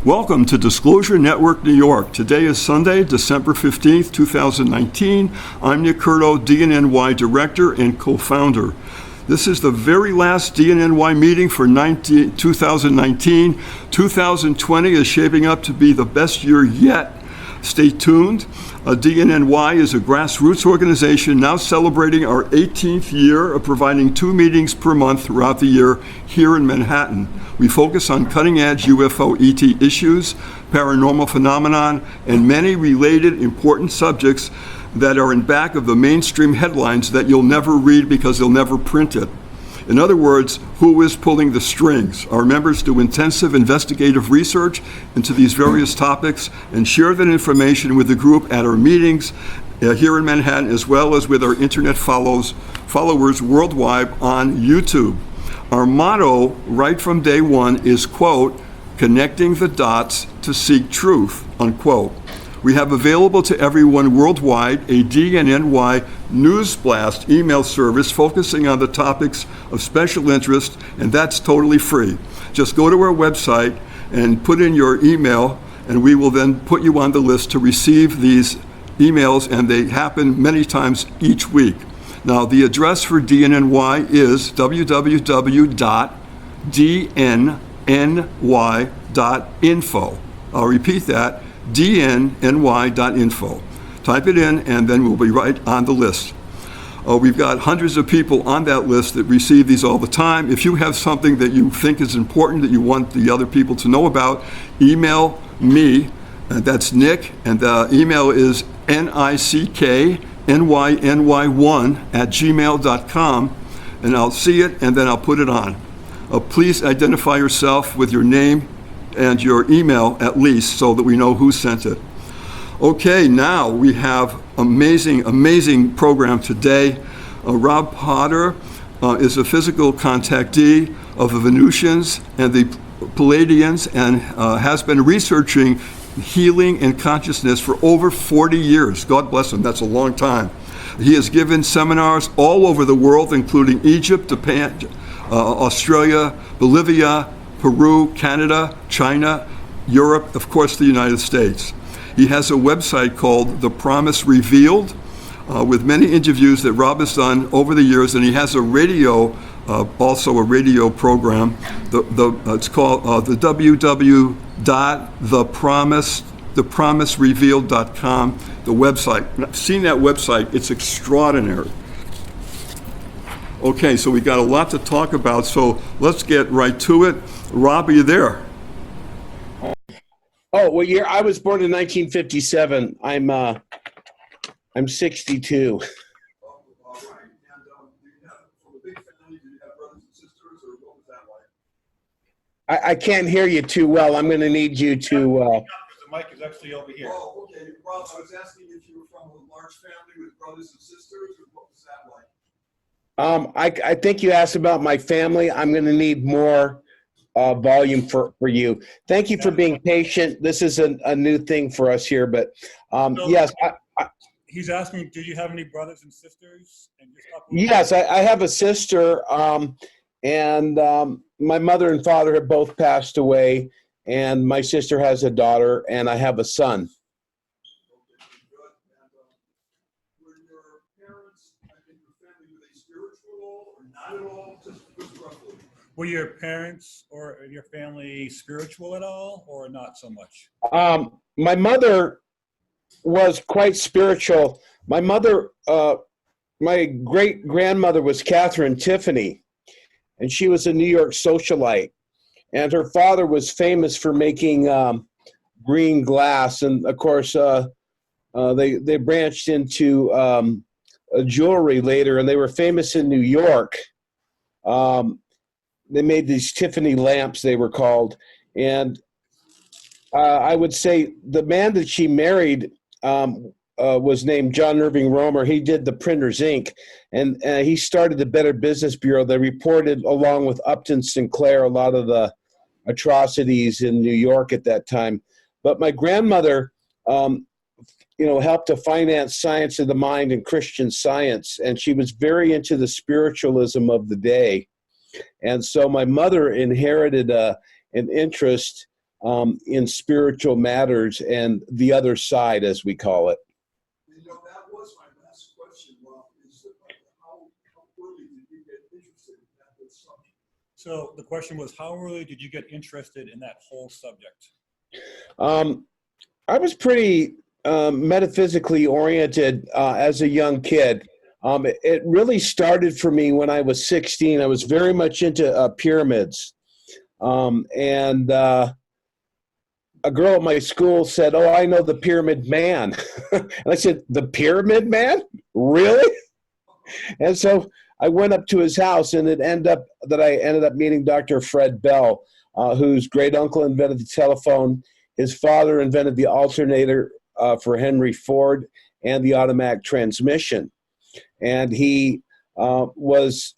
Welcome to Disclosure Network New York. Today is Sunday, December 15th, 2019. I'm Nick Curto, DNNY Director and Co-Founder. This is the very last DNNY meeting for 2019. 2020 is shaping up to be the best year yet. Stay tuned. DNNY is a grassroots organization now celebrating our 18th year of providing 2 meetings per month throughout the year here in Manhattan. We focus on cutting-edge UFO ET issues, paranormal phenomenon, and many related important subjects that are in back of the mainstream headlines that you'll never read because they'll never print it. In other words, who is pulling the strings? Our members do intensive investigative research into these various topics and share that information with the group at our meetings here in Manhattan, as well as with our internet followers worldwide on YouTube. Our motto, right from day one, is, quote, connecting the dots to seek truth, unquote. We have available to everyone worldwide a DNNY News Blast email service focusing on the topics of special interest, and that's totally free. Just go to our website and put in your email, and we will then put you on the list to receive these emails, and they happen many times each week. Now, the address for DNNY is www.dnny.info. I'll repeat that, dnny.info. Type it in, and then we'll be right on the list. We've got hundreds of people on that list that receive these all the time. If you have something that you think is important that you want the other people to know about, email me, and that's Nick, and the email is nicknyny1@gmail.com, and I'll see it, and then I'll put it on. Please identify yourself with your name and your email at least, so that we know who sent it. Okay, now we have amazing program today. Rob Potter is a physical contactee of the Venusians and the Palladians, and has been researching healing and consciousness for over 40 years. God bless him, that's a long time. He has given seminars all over the world, including Egypt, Japan, Australia, Bolivia, Peru, Canada, China, Europe, of course, the United States. He has a website called The Promise Revealed, with many interviews that Rob has done over the years, and he has a radio, also a radio program. It's called the www.thepromiserevealed.com, the website. I've seen that website, it's extraordinary. Okay, so we got a lot to talk about, so let's get right to it. Rob, are you there? Oh, what year? I was born in 1957. I'm 62. I can't hear you too well. I'm going to need you to. The mic is actually over here. Oh, okay. Rob, I was asking if you were from a large family with brothers and sisters, or what was that like? I think you asked about my family. I'm going to need more volume for you. Thank you for being patient. This is a new thing for us here, but yes. He's asking, do you have any brothers and sisters? Yes, I have a sister, and my mother and father have both passed away, and my sister has a daughter, and I have a son. Were your parents or your family spiritual at all, or not so much? My mother was quite spiritual. My mother, my great-grandmother was Catherine Tiffany, and she was a New York socialite. And her father was famous for making green glass. And, of course, they branched into jewelry later, and they were famous in New York. They made these Tiffany lamps, they were called. And I would say the man that she married was named John Irving Romer. He did the Printer's Ink, and he started the Better Business Bureau. They reported, along with Upton Sinclair, a lot of the atrocities in New York at that time. But my grandmother, helped to finance science of the mind and Christian Science, and she was very into the spiritualism of the day. And so my mother inherited an interest in spiritual matters and the other side, as we call it. That was my last question, Rob, is how early did you get interested in that whole subject? So the question was, how early did you get interested in that whole subject? I was pretty metaphysically oriented as a young kid. It really started for me when I was 16. I was very much into pyramids. And a girl at my school said, "Oh, I know the Pyramid Man." And I said, "The Pyramid Man? Really?" And so I went up to his house, and I ended up meeting Dr. Fred Bell, whose great uncle invented the telephone. His father invented the alternator for Henry Ford and the automatic transmission. And he was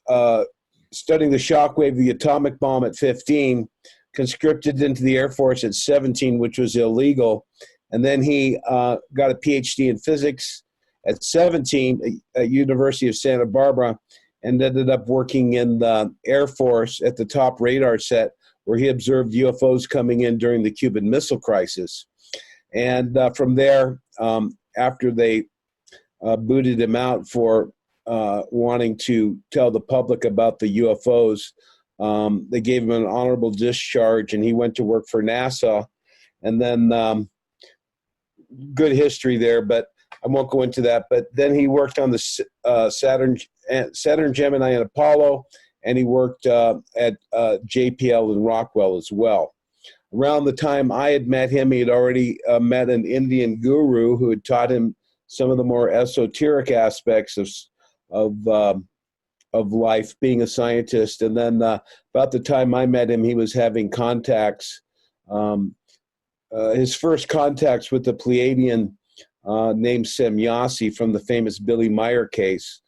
studying the shockwave of the atomic bomb at 15, conscripted into the Air Force at 17, which was illegal. And then he got a PhD in physics at 17 at University of Santa Barbara, and ended up working in the Air Force at the top radar set, where he observed UFOs coming in during the Cuban Missile Crisis. And from there, after they booted him out for wanting to tell the public about the UFOs, they gave him an honorable discharge, and he went to work for NASA. And then good history there, but I won't go into that. But then he worked on the Saturn, Gemini, and Apollo, and he worked at JPL and Rockwell as well. Around the time I had met him, he had already met an Indian guru who had taught him some of the more esoteric aspects of life, being a scientist. And then about the time I met him, he was having contacts. His first contacts with the Pleiadian named Semyasi from the famous Billy Meyer case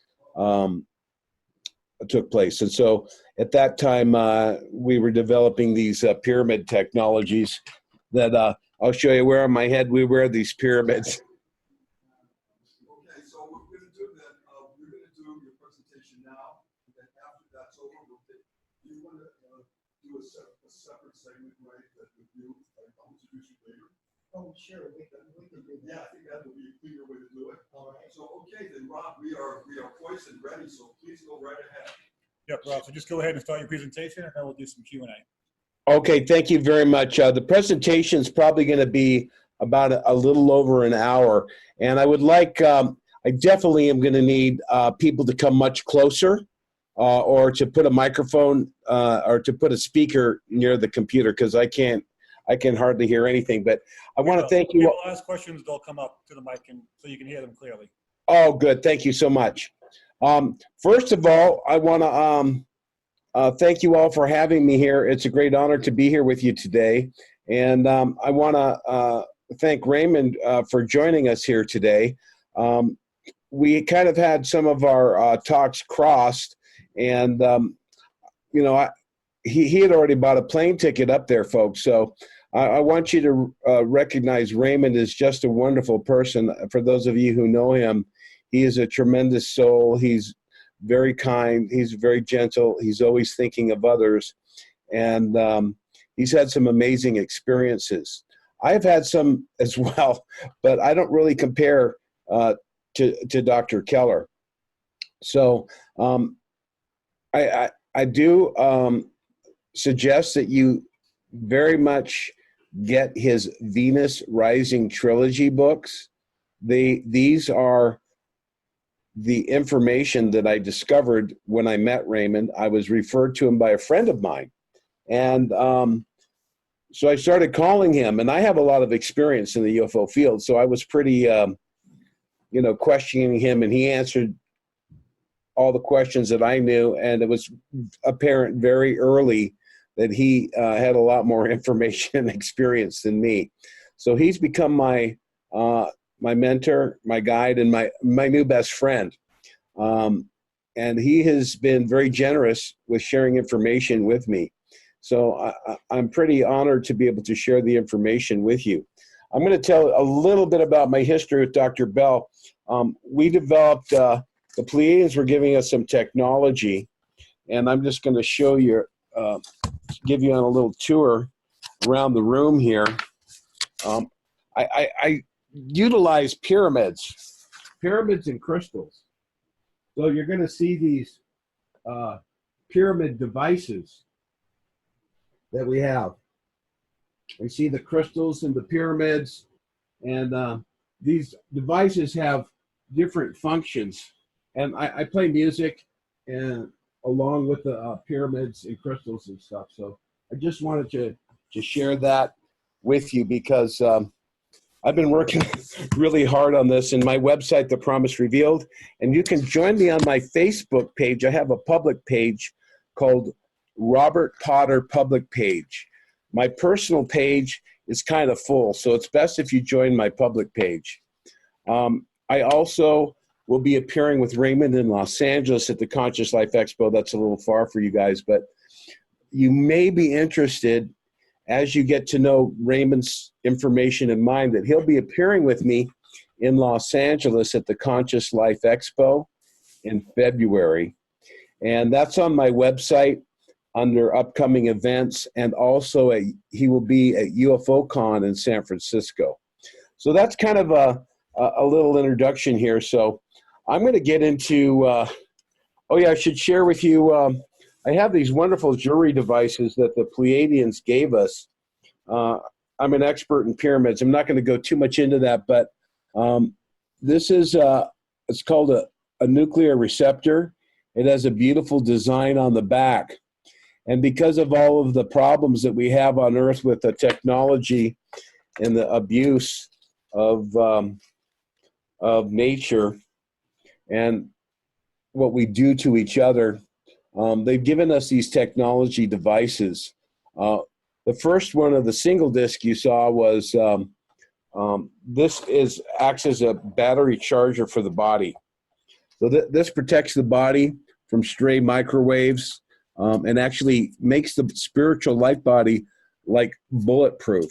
took place. And so at that time, we were developing these pyramid technologies that I'll show you where on my head we wear these pyramids. Okay, so what we're going to do then, we're going to do your presentation now, and then after that's over, do you want to do a separate segment, right, that with you, like I'll introduce you later? Oh, sure, we can do that. Yeah, I think that would be a cleaner way to do it. All right. So, okay, then Rob, we are poised and ready, so please go right ahead. Yep, Rob. So just go ahead and start your presentation, and then we'll do some Q&A. Okay, thank you very much. The presentation is probably going to be about a little over an hour, and I would like, I definitely am going to need people to come much closer, or to put a microphone or to put a speaker near the computer, because I can hardly hear anything. But I want to thank you. People ask questions, they'll come up to the mic, and so you can hear them clearly. Oh, good. Thank you so much. First of all, I want to thank you all for having me here. It's a great honor to be here with you today. And I want to thank Raymond for joining us here today. We kind of had some of our talks crossed, and, you know, he had already bought a plane ticket up there, folks. So I want you to recognize Raymond is just a wonderful person. For those of you who know him, he is a tremendous soul. He's very kind. He's very gentle. He's always thinking of others. And he's had some amazing experiences. I've had some as well, but I don't really compare to Dr. Kellor. So I do suggest that you very much get his Venus Rising trilogy books. These are the information that I discovered when I met Raymond. I was referred to him by a friend of mine. And so I started calling him, and I have a lot of experience in the UFO field. So I was pretty, questioning him, and he answered all the questions that I knew. And it was apparent very early that he had a lot more information and experience than me. So he's become my mentor, my guide, and my new best friend. And he has been very generous with sharing information with me. So I'm pretty honored to be able to share the information with you. I'm going to tell a little bit about my history with Dr. Bell. We developed, the Pleiadians were giving us some technology, and I'm just going to show you, give you on a little tour around the room here. I utilize pyramids and crystals. So you're going to see these pyramid devices that we have. You see the crystals and the pyramids, and these devices have different functions. And I play music and along with the pyramids and crystals and stuff. So I just wanted to share that with you because I've been working really hard on this in my website, The Promise Revealed, and you can join me on my Facebook page. I have a public page called Robert Potter Public Page. My personal page is kind of full, so it's best if you join my public page. I also will be appearing with Raymond in Los Angeles at the Conscious Life Expo. That's a little far for you guys, but you may be interested as you get to know Raymond's information in mind that he'll be appearing with me in Los Angeles at the Conscious Life Expo in February. And that's on my website under upcoming events, and also he will be at UFOCon in San Francisco. So that's kind of a little introduction here. So I'm going to get into, I should share with you, I have these wonderful jewelry devices that the Pleiadians gave us. I'm an expert in pyramids. I'm not going to go too much into that, but this is, it's called a nuclear receptor. It has a beautiful design on the back. And because of all of the problems that we have on Earth with the technology and the abuse of nature and what we do to each other, they've given us these technology devices. The first one of the single disc you saw was acts as a battery charger for the body. So this protects the body from stray microwaves and actually makes the spiritual light body like bulletproof.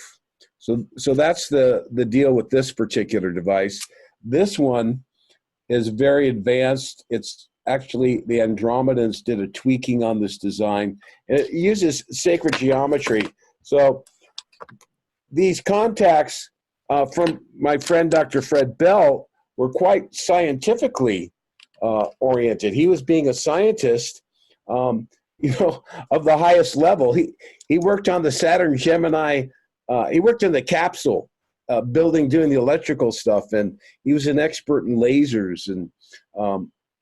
So that's the deal with this particular device. This one is very advanced. It's actually, the Andromedans did a tweaking on this design. It uses sacred geometry. So these contacts from my friend Dr. Fred Bell were quite scientifically oriented. He was being a scientist, of the highest level. He worked on the Saturn Gemini. He worked in the capsule building, doing the electrical stuff, and he was an expert in lasers. And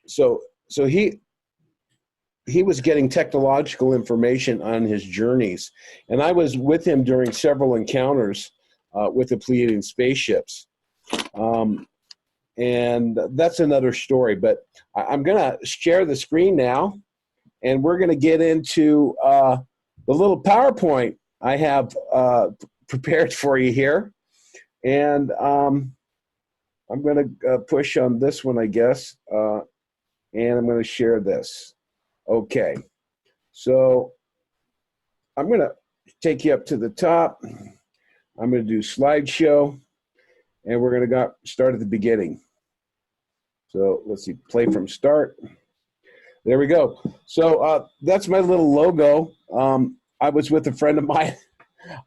so he was getting technological information on his journeys. And I was with him during several encounters with the Pleiadian spaceships. And that's another story. But I'm going to share the screen now, and we're going to get into the little PowerPoint I have prepared for you here. And I'm going to push on this one, I guess, and I'm going to share this. Okay, so I'm going to take you up to the top. I'm going to do slideshow, and we're going to start at the beginning. So let's see, play from start. There we go. So that's my little logo. I was with a friend of mine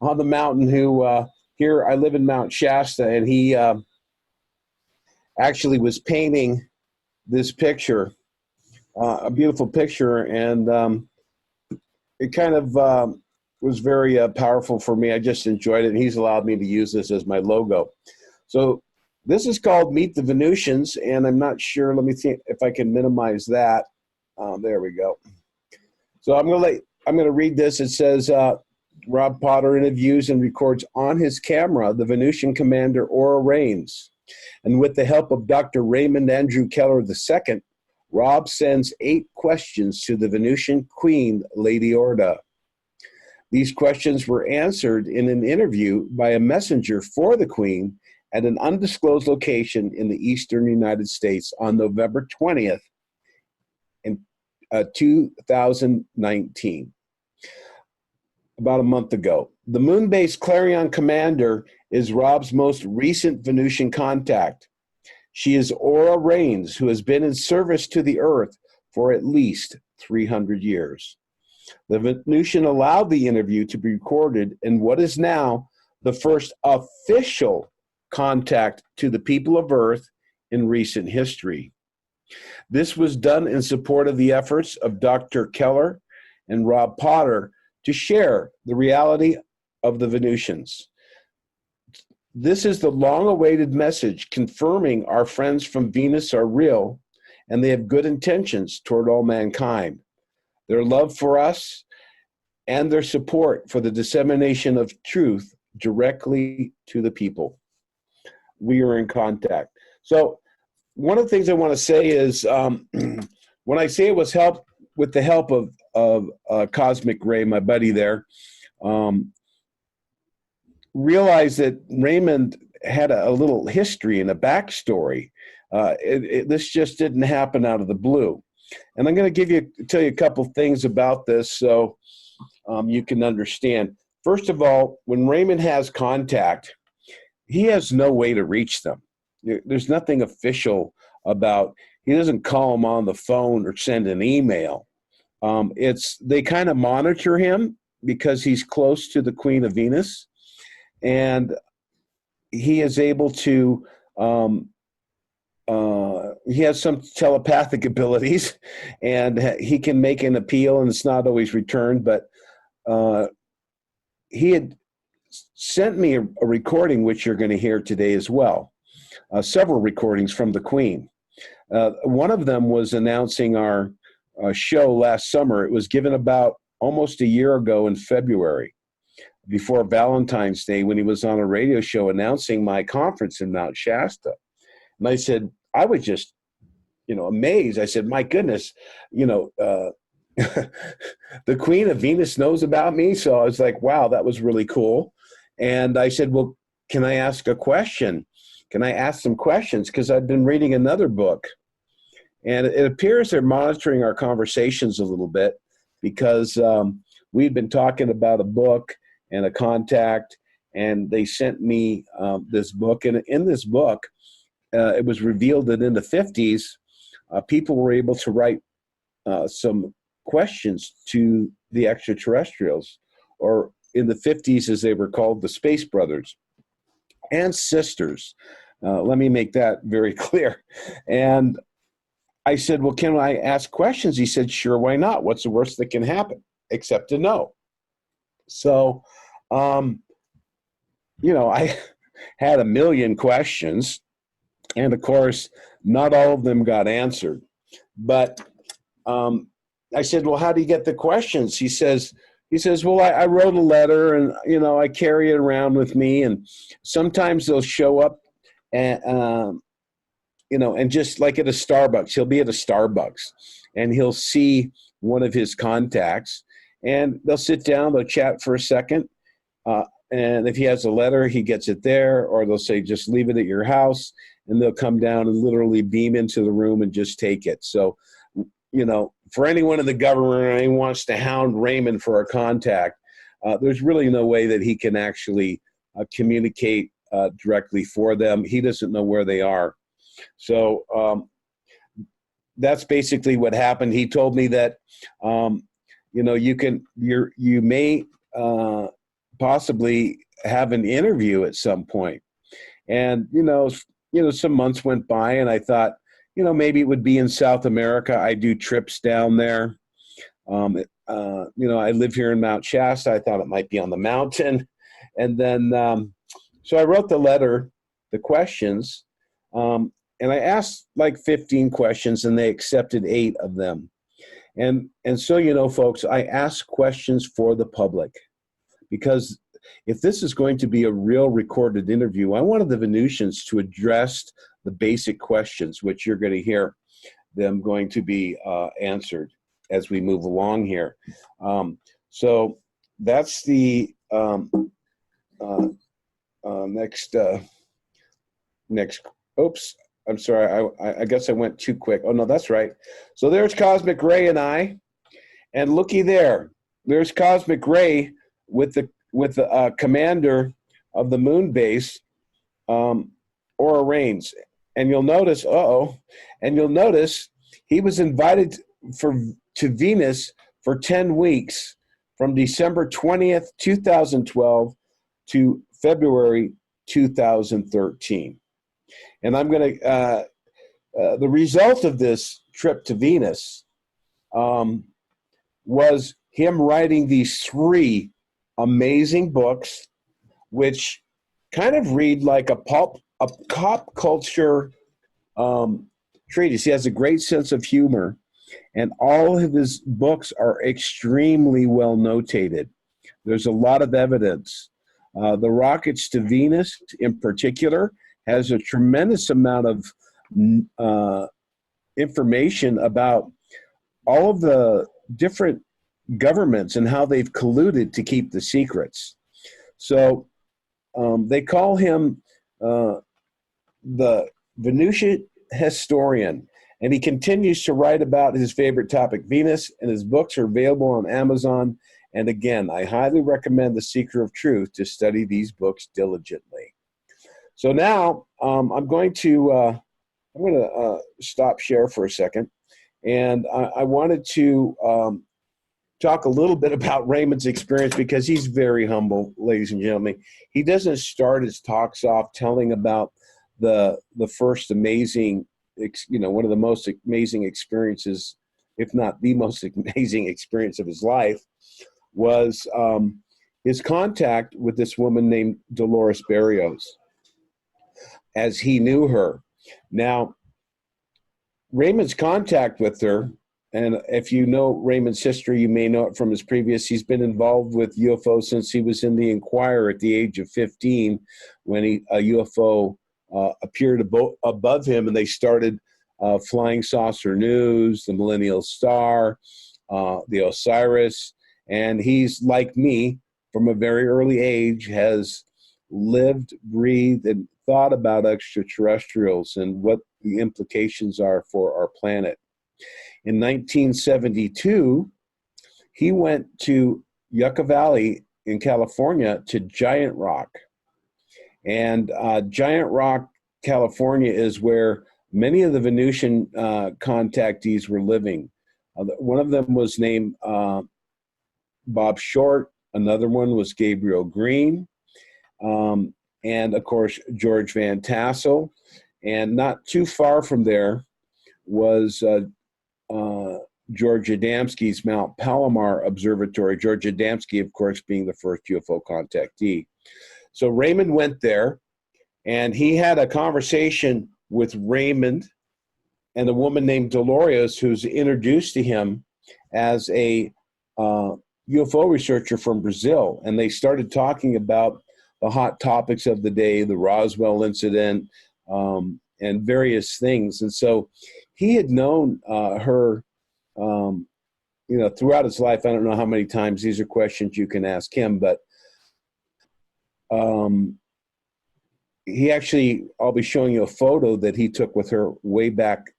on the mountain who, here I live in Mount Shasta, and he actually was painting this picture, a beautiful picture, and it kind of was very powerful for me. I just enjoyed it, and he's allowed me to use this as my logo. So this is called Meet the Venusians, and I'm not sure, let me see if I can minimize that. There we go. So I'm going to read this. It says, Rob Potter interviews and records on his camera the Venusian commander Aura Reigns. And with the help of Dr. Raymond Andrew Kellor II, Rob sends 8 questions to the Venusian queen, Lady Orda. These questions were answered in an interview by a messenger for the queen at an undisclosed location in the eastern United States on November 20th in 2019, about a month ago. The moon-based Clarion commander is Rob's most recent Venusian contact. She is Aura Reigns, who has been in service to the Earth for at least 300 years. The Venusian allowed the interview to be recorded in what is now the first official contact to the people of Earth in recent history. This was done in support of the efforts of Dr. Kellor and Rob Potter to share the reality of the Venusians. This is the long-awaited message confirming our friends from Venus are real and they have good intentions toward all mankind. Their love for us and their support for the dissemination of truth directly to the people. We are in contact. So one of the things I want to say is when I say it was with the help of Cosmic Ray, my buddy there, realize that Raymond had a little history and a backstory. This just didn't happen out of the blue. And I'm going to tell you a couple things about this so you can understand. First of all, when Raymond has contact, he has no way to reach them. There's nothing official about, he doesn't call them on the phone or send an email. They kind of monitor him because he's close to the Queen of Venus, and he is able to, he has some telepathic abilities, and he can make an appeal, and it's not always returned, but he had sent me a recording, which you're going to hear today as well, several recordings from the Queen. One of them was announcing our show last summer. It was given about almost a year ago in February, before Valentine's Day, when he was on a radio show announcing my conference in Mount Shasta. And I said, I was just, amazed. I said, my goodness, the Queen of Venus knows about me. So I was like, wow, that was really cool. And I said, well, can I ask a question? Can I ask some questions? Because I've been reading another book. And it appears they're monitoring our conversations a little bit, because we've been talking about a book and a contact, and they sent me this book. And in this book, it was revealed that in the 50s, people were able to write some questions to the extraterrestrials, or in the 50s, as they were called, the Space Brothers and Sisters. Let me make that very clear. And I said, well, can I ask questions? He said, sure, why not? What's the worst that can happen except to know? So, I had a million questions, and of course, not all of them got answered. But I said, well, how do you get the questions? He says, well, I wrote a letter, and, I carry it around with me, and sometimes they'll show up and, and just like at a Starbucks, he'll be at a Starbucks, and he'll see one of his contacts, and they'll sit down, they'll chat for a second, and if he has a letter, he gets it there, or they'll say, just leave it at your house, and they'll come down and literally beam into the room and just take it. So, for anyone in the government who wants to hound Raymond for a contact, there's really no way that he can actually communicate directly for them. He doesn't know where they are. So that's basically what happened. He told me that, you may possibly have an interview at some point. And, some months went by, and I thought, maybe it would be in South America. I do trips down there. I live here in Mount Shasta. I thought it might be on the mountain. And then, so I wrote the letter, the questions, and I asked like 15 questions, and they accepted 8 of them. And so, folks, I ask questions for the public, because if this is going to be a real recorded interview, I wanted the Venusians to address the basic questions, which you're going to hear them going to be answered as we move along here. So that's the next. Oops, I'm sorry. I guess I went too quick. Oh no, that's right. So there's Cosmic Ray and I, and looky there. There's Cosmic Ray with the commander of the moon base, Aura Reigns. And you'll notice, he was invited to Venus for 10 weeks from December 20th, 2012 to February 2013. And I'm going to, the result of this trip to Venus was him writing these 3 amazing books, which kind of read like a pop culture treatise. He has a great sense of humor, and all of his books are extremely well notated. There's a lot of evidence. The Rockets to Venus, in particular, has a tremendous amount of information about all of the different governments and how they've colluded to keep the secrets. So they call him the Venusian historian, and he continues to write about his favorite topic, Venus, and his books are available on Amazon. And again, I highly recommend The Secret of Truth to study these books diligently. So now I'm going to stop share for a second, and I wanted to talk a little bit about Raymond's experience, because he's very humble, ladies and gentlemen. He doesn't start his talks off telling about the first amazing, one of the most amazing experiences, if not the most amazing experience of his life, was his contact with this woman named Dolores Barrios, as he knew her. Now, Raymond's contact with her, and if you know Raymond's history, you may know it from his previous. He's been involved with UFO since he was in the Inquirer at the age of 15, when a UFO appeared above him, and they started Flying Saucer News, the Millennial Star, the Osiris. And he's, like me, from a very early age, has lived, breathed, and thought about extraterrestrials and what the implications are for our planet. In 1972, he went to Yucca Valley in California to Giant Rock. And Giant Rock, California is where many of the Venusian contactees were living. One of them was named Bob Short. Another one was Gabriel Green. And, of course, George Van Tassel. And not too far from there was George Adamski's Mount Palomar Observatory. George Adamski, of course, being the first UFO contactee. So Raymond went there, and he had a conversation with Raymond and a woman named Dolores, who's introduced to him as a UFO researcher from Brazil. And they started talking about the hot topics of the day, the Roswell incident, and various things. And so he had known her, throughout his life. I don't know how many times. These are questions you can ask him, but he actually, I'll be showing you a photo that he took with her way back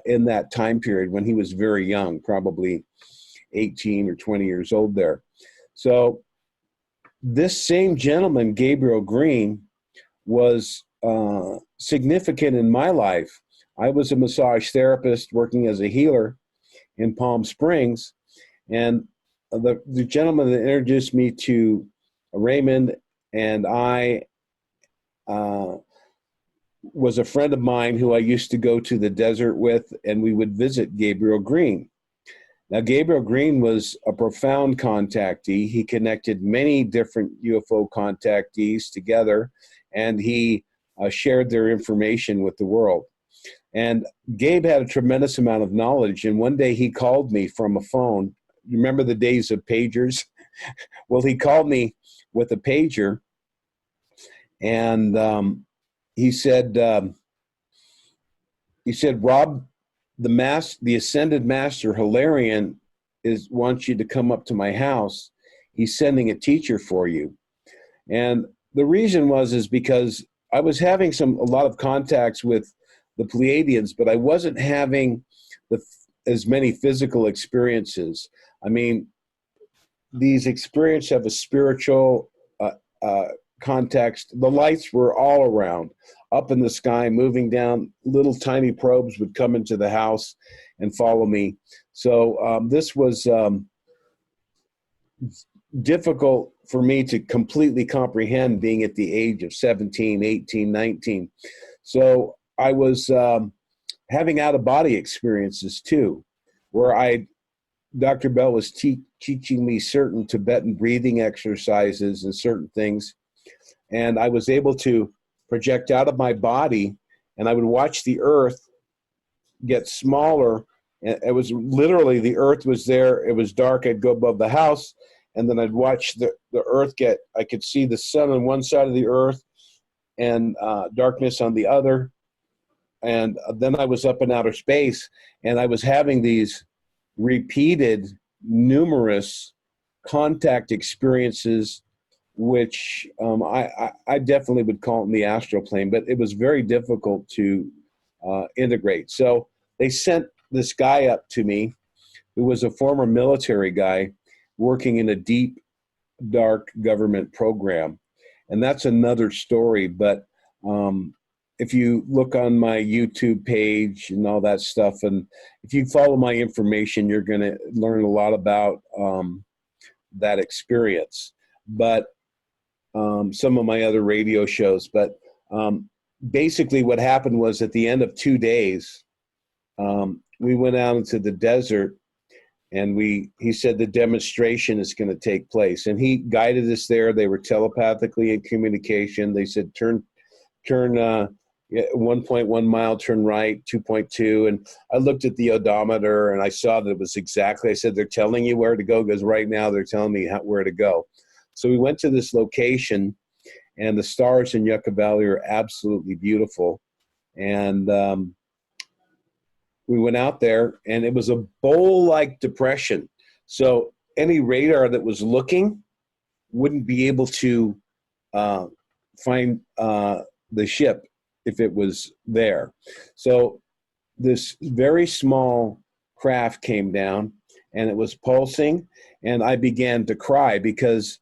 in that time period when he was very young, probably 18 or 20 years old there. So this same gentleman, Gabriel Green, was significant in my life. I was a massage therapist working as a healer in Palm Springs, and the gentleman that introduced me to Raymond and I was a friend of mine who I used to go to the desert with, and we would visit Gabriel Green. Now, Gabriel Green was a profound contactee. He connected many different UFO contactees together, and he shared their information with the world. And Gabe had a tremendous amount of knowledge, and one day he called me from a phone. You remember the days of pagers? Well, he called me with a pager, and he said, Rob, the ascended master Hilarion wants you to come up to my house. He's sending a teacher for you. And the reason is because I was having a lot of contacts with the Pleiadians, but I wasn't having as many physical experiences. I mean, these experiences have a spiritual context. The lights were all around. up in the sky, moving down. Little tiny probes would come into the house and follow me. So this was difficult for me to completely comprehend, being at the age of 17, 18, 19. So I was having out-of-body experiences too, where Dr. Bell was teaching me certain Tibetan breathing exercises and certain things. And I was able to project out of my body, and I would watch the earth get smaller. It was literally, the earth was there. It was dark. I'd go above the house, and then I'd watch the earth I could see the sun on one side of the earth and darkness on the other. And then I was up in outer space, and I was having these repeated, numerous contact experiences, which I definitely would call it in the astral plane, but it was very difficult to integrate. So they sent this guy up to me who was a former military guy working in a deep, dark government program. And that's another story. But if you look on my YouTube page and all that stuff, and if you follow my information, you're going to learn a lot about that experience. But some of my other radio shows. But basically what happened was, at the end of 2 days, we went out into the desert, and he said the demonstration is going to take place. And he guided us there. They were telepathically in communication. They said, turn 1.1 mile, turn right, 2.2. And I looked at the odometer, and I saw that it was exactly, I said, they're telling you where to go? Because right now they're telling me where to go. So we went to this location, and the stars in Yucca Valley are absolutely beautiful. And we went out there, and it was a bowl-like depression. So any radar that was looking wouldn't be able to find the ship if it was there. So this very small craft came down, and it was pulsing, and I began to cry because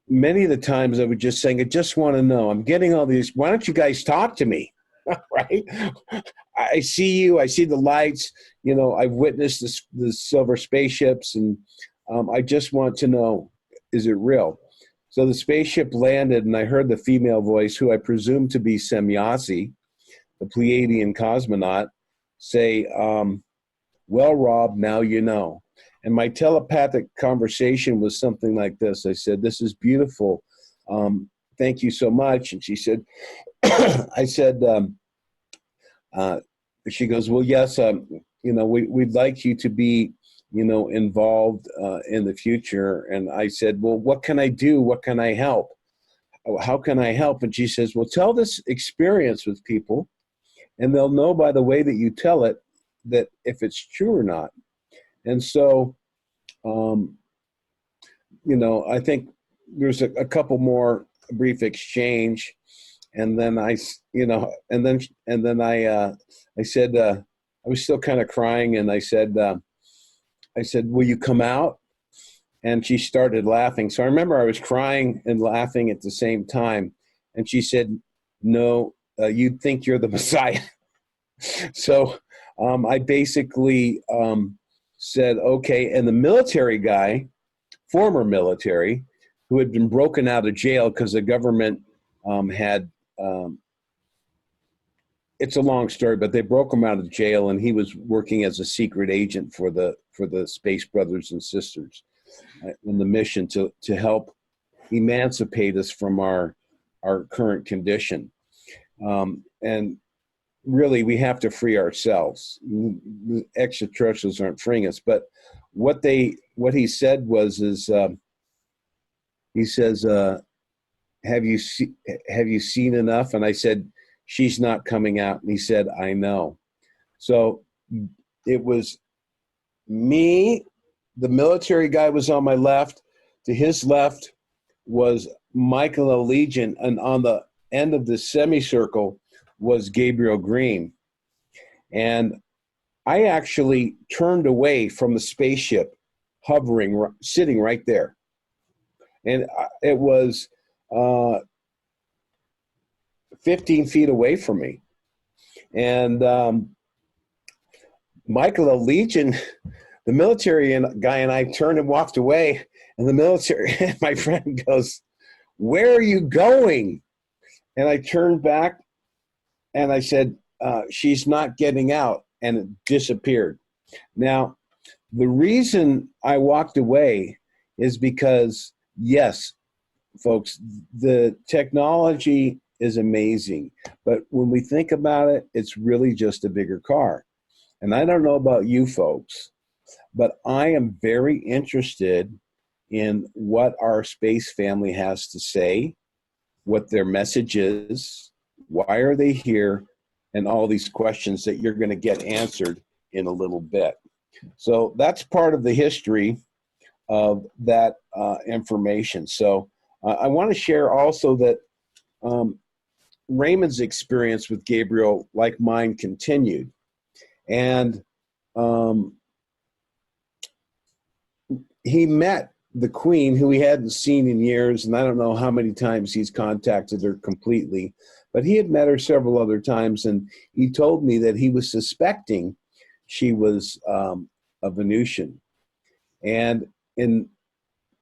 many of the times I was just saying, I just want to know, I'm getting all these, why don't you guys talk to me? Right? I see you, I see the lights, I've witnessed the silver spaceships, and I just want to know, is it real? So the spaceship landed, and I heard the female voice, who I presume to be Semyasi, the Pleiadian cosmonaut, say, well, Rob, now you know. And my telepathic conversation was something like this. I said, this is beautiful. Thank you so much. And she said, I said, she goes, well, yes, we'd like you to be, involved in the future. And I said, well, what can I do? What can I help? How can I help? And she says, well, tell this experience with people, and they'll know by the way that you tell it that if it's true or not. And so, I think there's a couple more brief exchange, and then I said, I was still kind of crying, and I said, will you come out? And she started laughing. So I remember I was crying and laughing at the same time. And she said, no, you think you're the Messiah. So I basically said, okay. And the military guy, former military, who had been broken out of jail because the government had, it's a long story, but they broke him out of jail, and he was working as a secret agent for the Space Brothers and Sisters in the mission to help emancipate us from our current condition. And really, we have to free ourselves. The extraterrestrials aren't freeing us. But what he said was, he says, have you seen enough? And I said, she's not coming out. And he said, I know. So it was me, the military guy was on my left. To his left was Michael Allegiant, and on the end of the semicircle was Gabriel Green. And I actually turned away from the spaceship, hovering, sitting right there. And it was 15 feet away from me. And Michael, the Legion, the military guy and I turned and walked away. And the military, my friend goes, "Where are you going?" And I turned back and I said, "She's not getting out." And it disappeared. Now, the reason I walked away is because, yes, folks, the technology is amazing. But when we think about it, it's really just a bigger car. And I don't know about you folks, but I am very interested in what our space family has to say, what their message is, why are they here, and all these questions that you're going to get answered in a little bit. So that's part of the history of that information. So I want to share also that Raymond's experience with Gabriel, like mine, continued. And he met the Queen, who he hadn't seen in years, and I don't know how many times he's contacted her completely, but he had met her several other times, and he told me that he was suspecting she was a Venusian. And in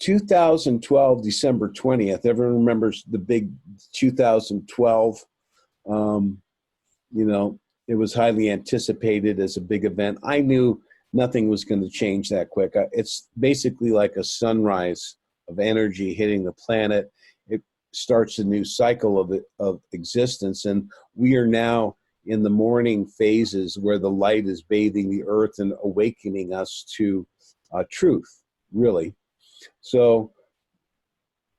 2012, December 20th, everyone remembers the big 2012, it was highly anticipated as a big event. I knew nothing was going to change that quick. It's basically like a sunrise of energy hitting the planet. It starts a new cycle of existence, and we are now in the morning phases where the light is bathing the earth and awakening us to truth, really. So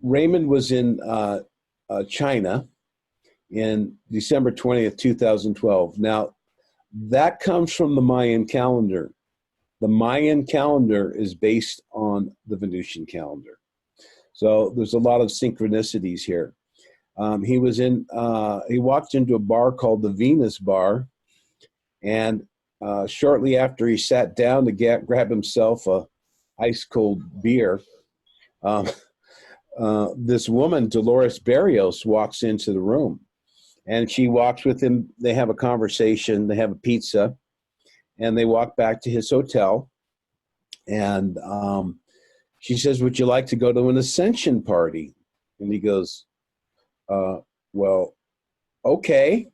Raymond was in China in December 20th, 2012. Now, that comes from the Mayan calendar. The Mayan calendar is based on the Venusian calendar. So there's a lot of synchronicities here. He walked into a bar called the Venus Bar, and shortly after he sat down to grab himself a ice cold beer, this woman, Dolores Barrios, walks into the room, and she walks with him. They have a conversation, they have a pizza, and they walk back to his hotel. And she says, "Would you like to go to an ascension party?" And he goes, "Well, okay."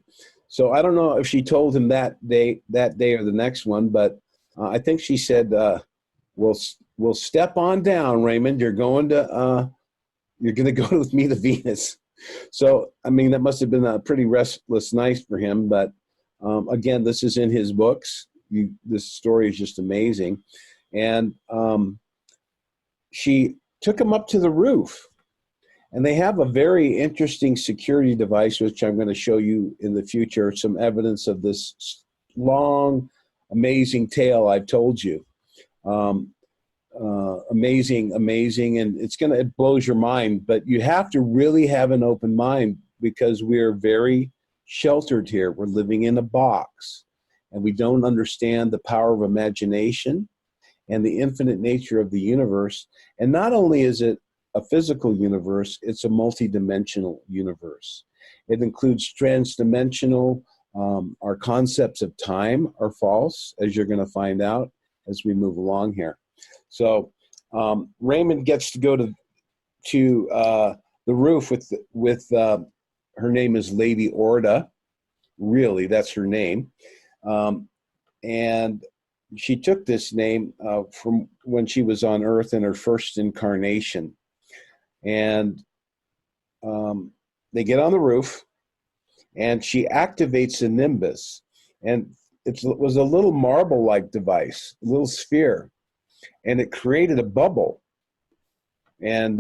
So I don't know if she told him that day or the next one, but I think she said, "We'll step on down, Raymond. You're going to go with me to Venus." So I mean, that must have been a pretty restless night for him. But again, this is in his books. This story is just amazing. And she took him up to the roof. And they have a very interesting security device, which I'm going to show you in the future, some evidence of this long, amazing tale I've told you. Amazing, and it blows your mind, but you have to really have an open mind because we're very sheltered here. We're living in a box, and we don't understand the power of imagination and the infinite nature of the universe. And not only is it a physical universe, it's a multidimensional universe. It includes transdimensional. Our concepts of time are false, as you're going to find out as we move along here. So Raymond gets to go to the roof with her name is Lady Orda. Really, that's her name. And she took this name from when she was on Earth in her first incarnation. And they get on the roof, and she activates a nimbus. And it was a little marble-like device, a little sphere. And it created a bubble. And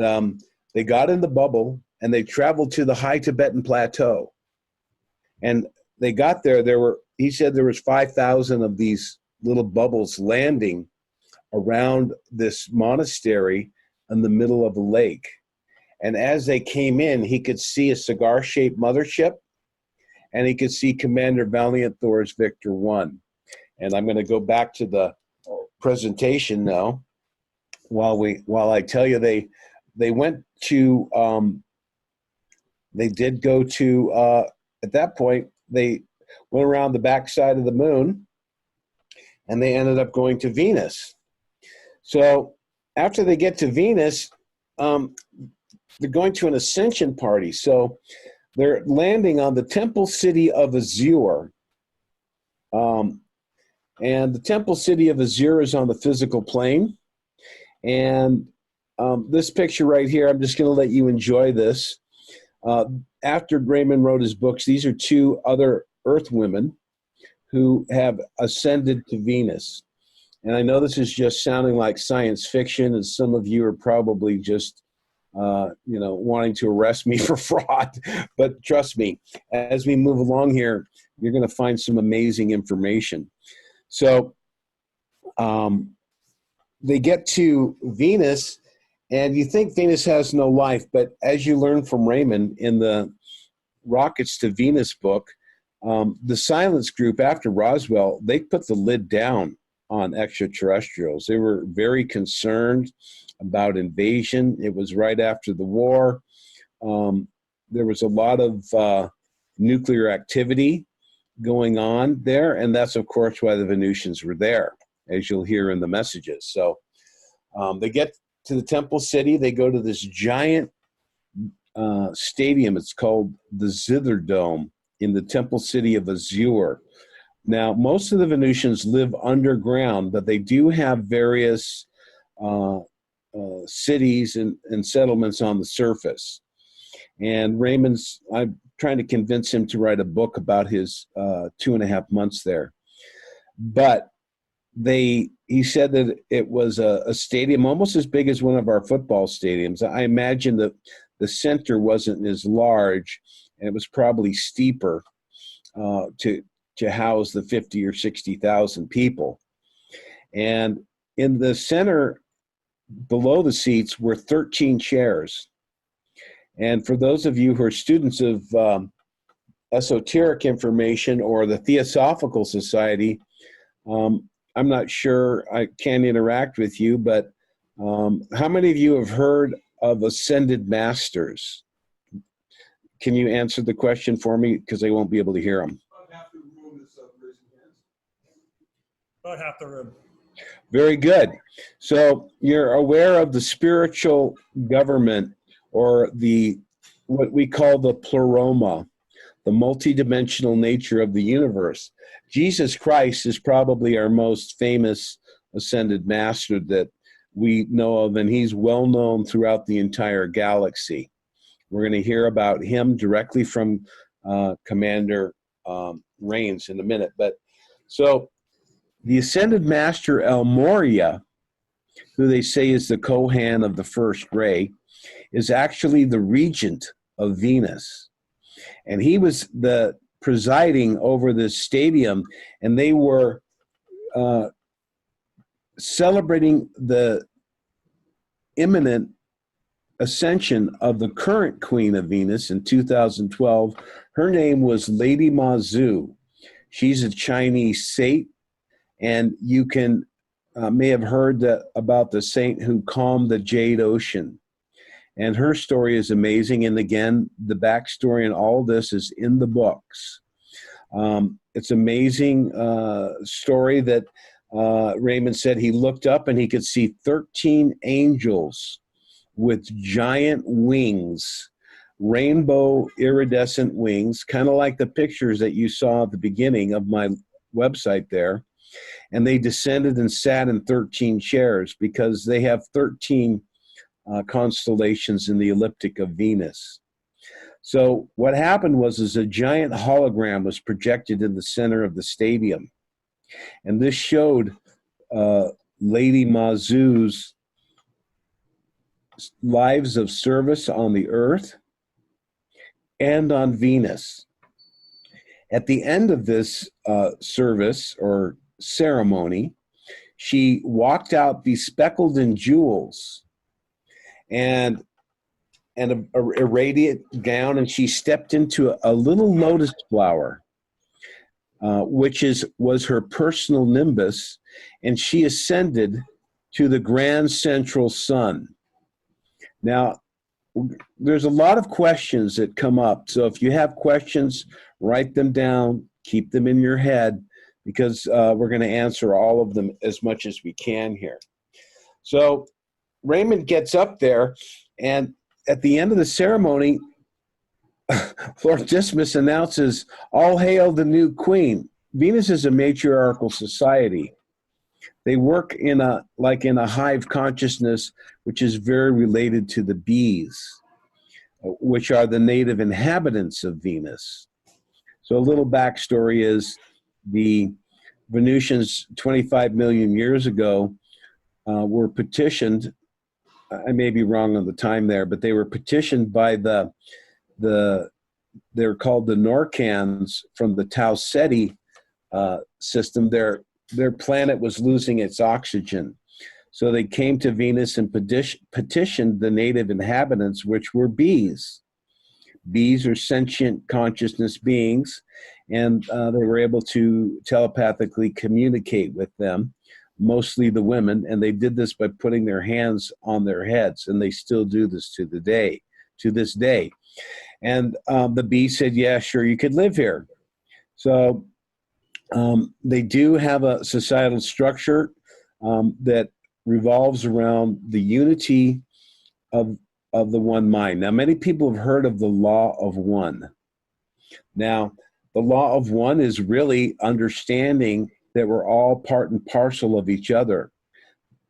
they got in the bubble, and they traveled to the high Tibetan plateau. And they got there. He said there was 5,000 of these little bubbles landing around this monastery in the middle of a lake. And as they came in, he could see a cigar-shaped mothership, and he could see Commander Valiant Thor's Victor 1. And I'm going to go back to the presentation now. While I tell you, they went to they did go to at that point, they went around the backside of the moon, and they ended up going to Venus. So after they get to Venus, they're going to an ascension party. So they're landing on the temple city of Azure. And the temple city of Azure is on the physical plane. And this picture right here, I'm just going to let you enjoy this. After Raymond wrote his books, these are two other Earth women who have ascended to Venus. And I know this is just sounding like science fiction, and some of you are probably just, wanting to arrest me for fraud. But trust me, as we move along here, you're going to find some amazing information. So they get to Venus, and you think Venus has no life, but as you learn from Raymond in the Rockets to Venus book, the Silence Group after Roswell, they put the lid down on extraterrestrials. They were very concerned about invasion. It was right after the war. There was a lot of nuclear activity going on there, and that's, of course, why the Venusians were there, as you'll hear in the messages. So they get to the temple city. They go to this giant stadium. It's called the Zither Dome in the temple city of Azure. Now, most of the Venusians live underground, but they do have various cities and settlements on the surface. And I'm trying to convince him to write a book about his 2.5 months there. But he said that it was a stadium almost as big as one of our football stadiums. I imagine that the center wasn't as large, and it was probably steeper to house the 50 or 60,000 people. And in the center, below the seats, were 13 chairs. And for those of you who are students of esoteric information or the Theosophical Society, I'm not sure I can interact with you, but how many of you have heard of ascended masters? Can you answer the question for me? Because I won't be able to hear them. About half the room. Very good. So you're aware of the spiritual government, or what we call the pleroma, the multidimensional nature of the universe. Jesus Christ is probably our most famous ascended master that we know of, and he's well known throughout the entire galaxy. We're going to hear about him directly from Commander Rains in a minute. But so the ascended master El Moria, who they say is the Kohan of the first ray, is actually the regent of Venus. And he was the presiding over this stadium, and they were celebrating the imminent ascension of the current queen of Venus in 2012. Her name was Lady Mazu. She's a Chinese saint, and you may have heard about the saint who calmed the Jade Ocean. And her story is amazing. And again, the backstory and all this is in the books. It's amazing story that Raymond said he looked up and he could see 13 angels with giant wings, rainbow iridescent wings, kind of like the pictures that you saw at the beginning of my website there. And they descended and sat in 13 chairs because they have 13 constellations in the ecliptic of Venus. So what happened was a giant hologram was projected in the center of the stadium. And this showed Lady Mazu's lives of service on the earth and on Venus. At the end of this service or ceremony, she walked out bespeckled in jewels and a radiant gown, and she stepped into a little lotus flower, which was her personal nimbus, and she ascended to the grand central sun. Now, there's a lot of questions that come up, so if you have questions, write them down, keep them in your head, because we're going to answer all of them as much as we can here. So Raymond gets up there, and at the end of the ceremony, Lord Dismas announces, "All hail the new queen." Venus is a matriarchal society. They work in a hive consciousness, which is very related to the bees, which are the native inhabitants of Venus. So a little backstory is the Venusians 25 million years ago were petitioned. I may be wrong on the time there, but they were petitioned by they're called the Norcans from the Tau Ceti system. Their planet was losing its oxygen. So they came to Venus and petitioned the native inhabitants, which were bees. Bees are sentient consciousness beings, and they were able to telepathically communicate with them, mostly the women, and they did this by putting their hands on their heads, and they still do this to this day. And the bee said, "Yeah, sure, you could live here." So they do have a societal structure that revolves around the unity of the one mind. Now, many people have heard of the law of one. Now, the law of one is really understanding that we're all part and parcel of each other,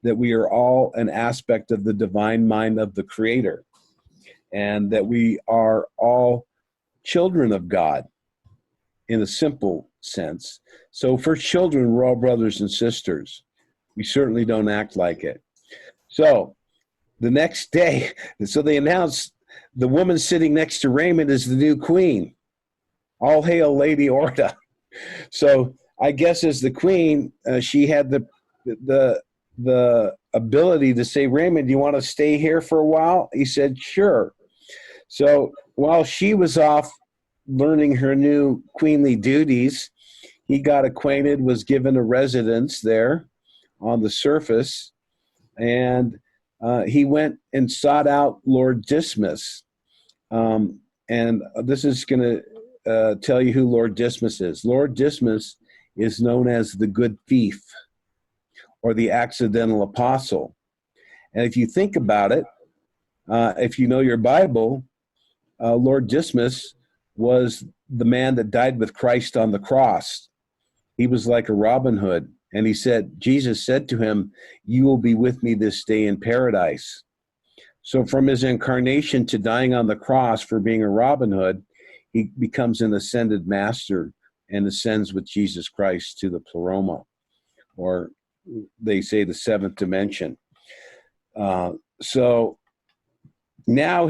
that we are all an aspect of the divine mind of the Creator, and that we are all children of God in a simple sense. So for children, we're all brothers and sisters. We certainly don't act like it. So the next day, so they announced the woman sitting next to Raymond is the new queen. All hail Lady Orta. So I guess as the queen, she had the ability to say, "Raymond, do you want to stay here for a while?" He said, "Sure." So while she was off learning her new queenly duties, he got acquainted, was given a residence there on the surface, and he went and sought out Lord Dismas. And this is going to tell you who Lord Dismas is. Lord Dismas is known as the good thief or the accidental apostle. And if you think about it, if you know your Bible, Lord Dismas was the man that died with Christ on the cross. He was like a Robin Hood. And Jesus said to him, "You will be with me this day in paradise." So from his incarnation to dying on the cross for being a Robin Hood, he becomes an ascended master and ascends with Jesus Christ to the pleroma, or they say the seventh dimension. So now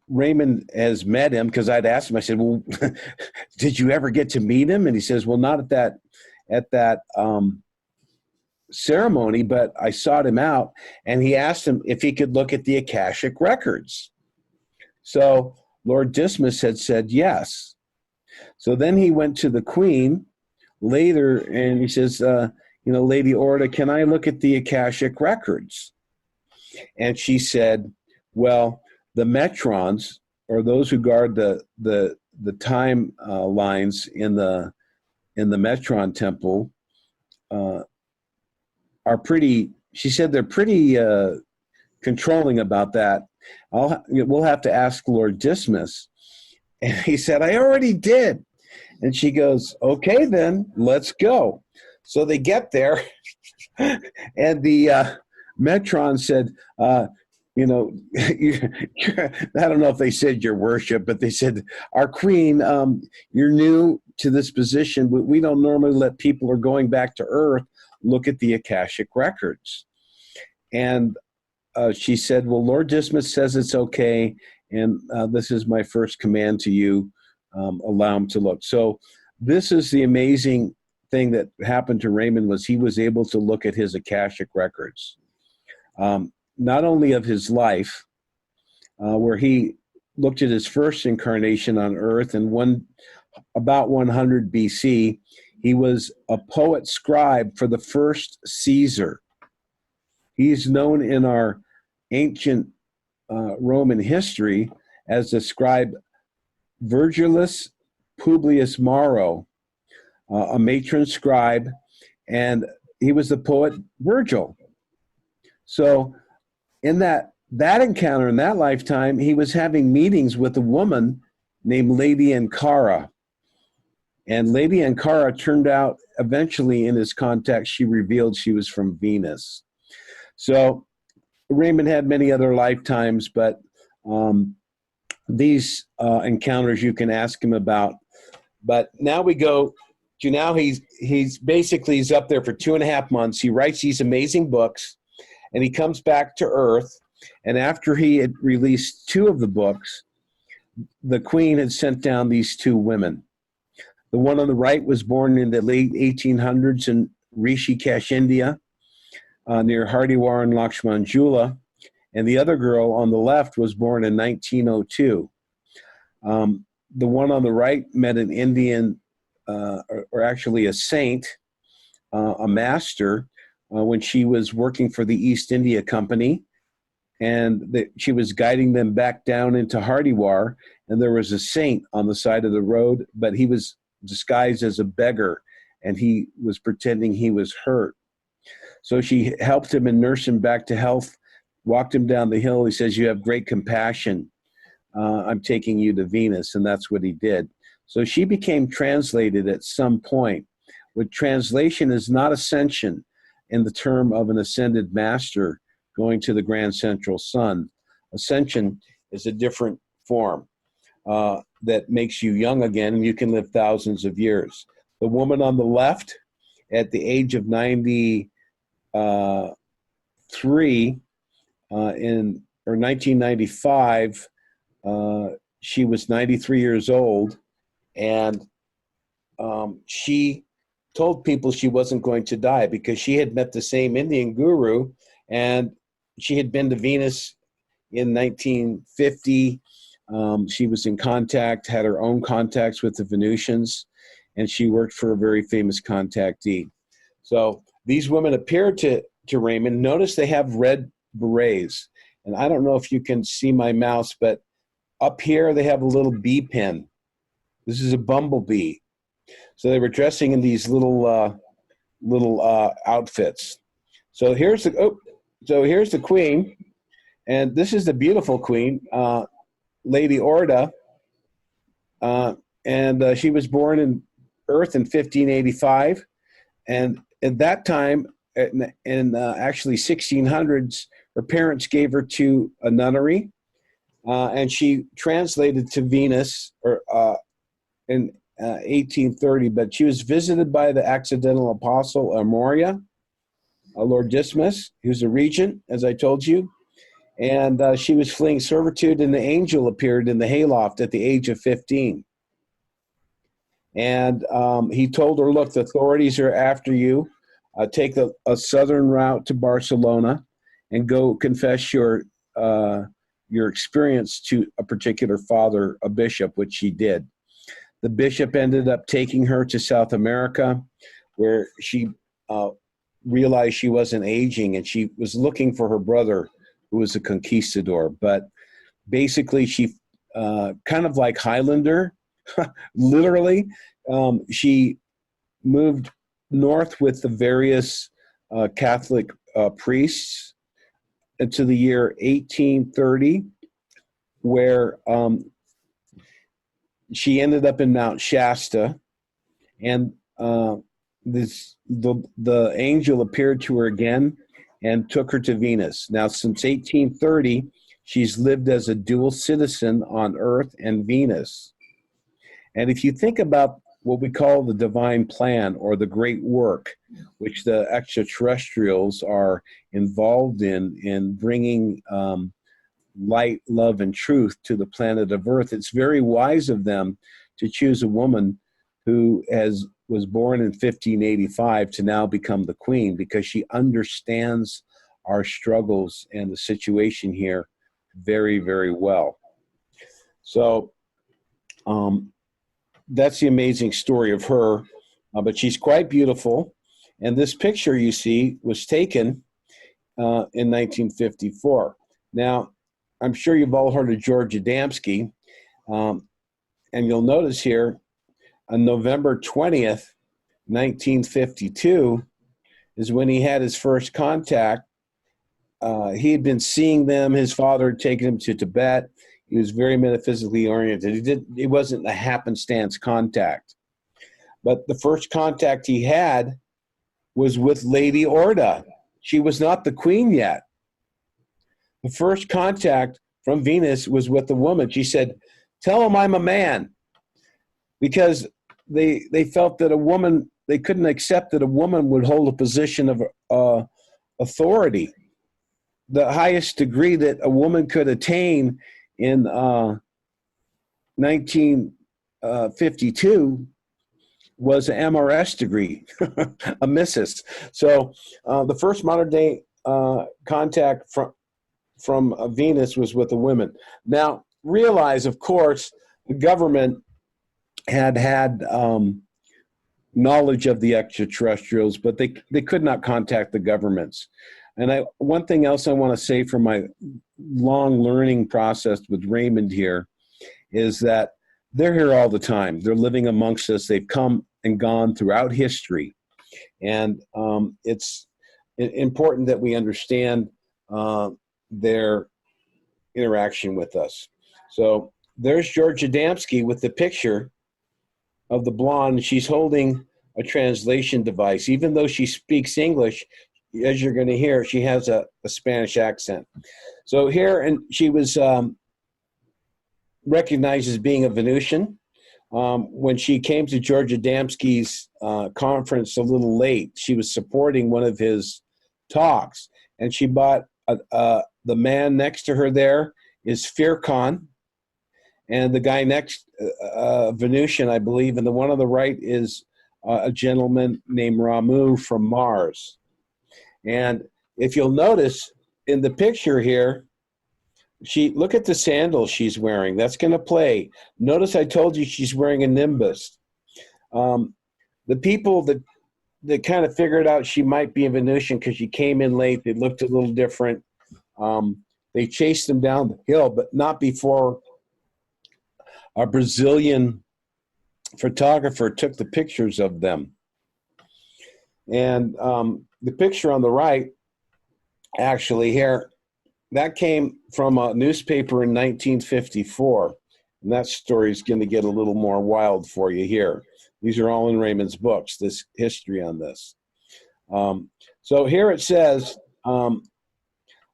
Raymond has met him, because I'd asked him, I said, "Well, did you ever get to meet him?" And he says, "Well, not at that ceremony, but I sought him out," and he asked him if he could look at the Akashic records. So Lord Dismas had said yes. So then he went to the queen later and he says, "Lady Orta, can I look at the Akashic records?" And she said, "Well, the metrons, or those who guard the time lines in the Metron temple, are pretty," she said, "they're pretty controlling about that. We'll have to ask Lord Dismas." And he said, "I already did." And she goes, "Okay, then let's go." So they get there, and the Metron said, I don't know if they said "Your Worship," but they said, "Our queen, you're new to this position. We don't normally let people who are going back to Earth look at the Akashic records." And she said, "Well, Lord Dismas says it's okay, and this is my first command to you. Allow him to look." So this is the amazing thing that happened to Raymond, was he was able to look at his Akashic records. Not only of his life, where he looked at his first incarnation on Earth, and about 100 BC, he was a poet scribe for the first Caesar. He's known in our ancient Roman history as the scribe Virgilius Publius Maro, a matron scribe, and he was the poet Virgil. So in that encounter, in that lifetime, he was having meetings with a woman named Lady Ankara. And Lady Ankara turned out eventually in his contact, she revealed she was from Venus. So Raymond had many other lifetimes, but these encounters you can ask him about. But now we go to now he's basically he's up there for 2.5 months. He writes these amazing books, and he comes back to Earth. And after he had released 2 of the books, the Queen had sent down these 2 women. The one on the right was born in the late 1800s in Rishikesh, India, near Hardwar and Lakshmanjula. And the other girl on the left was born in 1902. The one on the right met an Indian, or actually a saint, a master, when she was working for the East India Company. And she was guiding them back down into Hardwar. And there was a saint on the side of the road, but he was disguised as a beggar, and he was pretending he was hurt. So she helped him and nursed him back to health, walked him down the hill. He says, "You have great compassion. I'm taking you to Venus." And that's what he did. So she became translated at some point. With translation is not ascension in the term of an ascended master going to the grand central sun. Ascension is a different form that makes you young again, and you can live thousands of years. The woman on the left, at the age of 93, in 1995, she was 93 years old, and she told people she wasn't going to die because she had met the same Indian guru, and she had been to Venus in 1950. She was in contact, had her own contacts with the Venusians, and she worked for a very famous contactee. So these women appeared to Raymond. Notice they have red berets. And I don't know if you can see my mouse, but up here they have a little bee pin. This is a bumblebee. So they were dressing in these little outfits. So here's the queen, and this is the beautiful queen, Lady Orda, and she was born in Earth in 1585, and at that time, in actually 1600s, her parents gave her to a nunnery, and she translated to Venus in 1830. But she was visited by the accidental apostle Amoria, Lord Dismas, who's a regent, as I told you. And she was fleeing servitude, and the angel appeared in the hayloft at the age of 15. And he told her, "Look, the authorities are after you. Take a southern route to Barcelona and go confess your experience to a particular father, a bishop," which she did. The bishop ended up taking her to South America, where she realized she wasn't aging, and she was looking for her brother, who was a conquistador. But basically, she kind of like Highlander, literally, she moved north with the various Catholic priests into the year 1830, where she ended up in Mount Shasta, and the angel appeared to her again and took her to Venus. Now, since 1830, she's lived as a dual citizen on Earth and Venus. And if you think about what we call the divine plan or the great work, which the extraterrestrials are involved in bringing light, love, and truth to the planet of Earth, it's very wise of them to choose a woman who was born in 1585 to now become the queen, because she understands our struggles and the situation here very, very well. So that's the amazing story of her, but she's quite beautiful. And this picture you see was taken in 1954. Now, I'm sure you've all heard of George Adamski, and you'll notice here on November 20th, 1952, is when he had his first contact. He had been seeing them. His father had taken him to Tibet. He was very metaphysically oriented. It wasn't a happenstance contact. But the first contact he had was with Lady Orda. She was not the queen yet. The first contact from Venus was with a woman. She said, "Tell him I'm a man," because they felt that a woman, they couldn't accept that a woman would hold a position of authority. The highest degree that a woman could attain in 1952 was an MRS degree, a missus. So the first modern day contact from Venus was with the women. Now, realize, of course, the government had knowledge of the extraterrestrials, but they could not contact the governments. And one thing else I want to say from my long learning process with Raymond here is that they're here all the time. They're living amongst us. They've come and gone throughout history. And it's important that we understand their interaction with us. So there's George Adamski with the picture of the blonde. She's holding a translation device. Even though she speaks English, as you're going to hear, she has a Spanish accent. So here, and she was recognized as being a Venusian. When she came to George Adamski's conference a little late, she was supporting one of his talks, and she bought the man next to her there is Firkan, and the guy next, Venusian, I believe, and the one on the right is a gentleman named Ramu from Mars. And if you'll notice in the picture here, look at the sandals she's wearing. That's going to play. Notice I told you she's wearing a nimbus. The people that kind of figured out she might be a Venusian because she came in late, they looked a little different. They chased them down the hill, but not before a Brazilian photographer took the pictures of them. And the picture on the right, actually here, that came from a newspaper in 1954. And that story is going to get a little more wild for you here. These are all in Raymond's books, this history on this. So here it says, in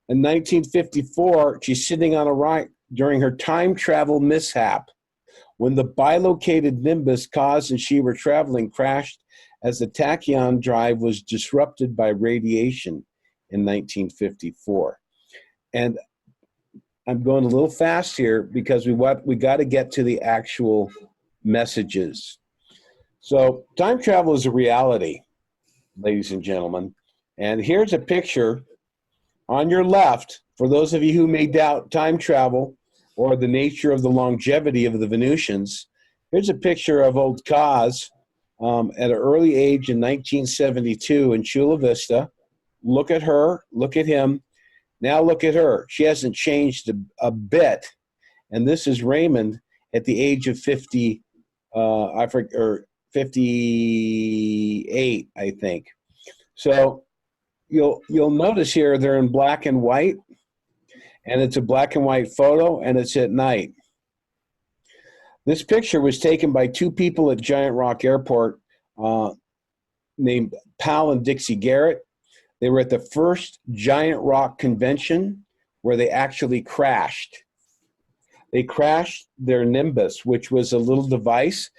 1954, she's sitting on a rock during her time travel mishap when the bilocated nimbus caused and she were traveling crashed as the tachyon drive was disrupted by radiation in 1954. And I'm going a little fast here because we got to get to the actual messages. So time travel is a reality, ladies and gentlemen. And here's a picture on your left, for those of you who may doubt time travel or the nature of the longevity of the Venusians. Here's a picture of old Kaz at an early age in 1972 in Chula Vista. Look at her, look at him. Now look at her. She hasn't changed a bit. And this is Raymond at the age of 50, or 58, I think. So you'll notice here they're in black and white, and it's a black and white photo, and it's at night. This picture was taken by two people at Giant Rock Airport named Pal and Dixie Garrett. They were at the first Giant Rock convention where they actually crashed. They crashed their Nimbus, which was a little device,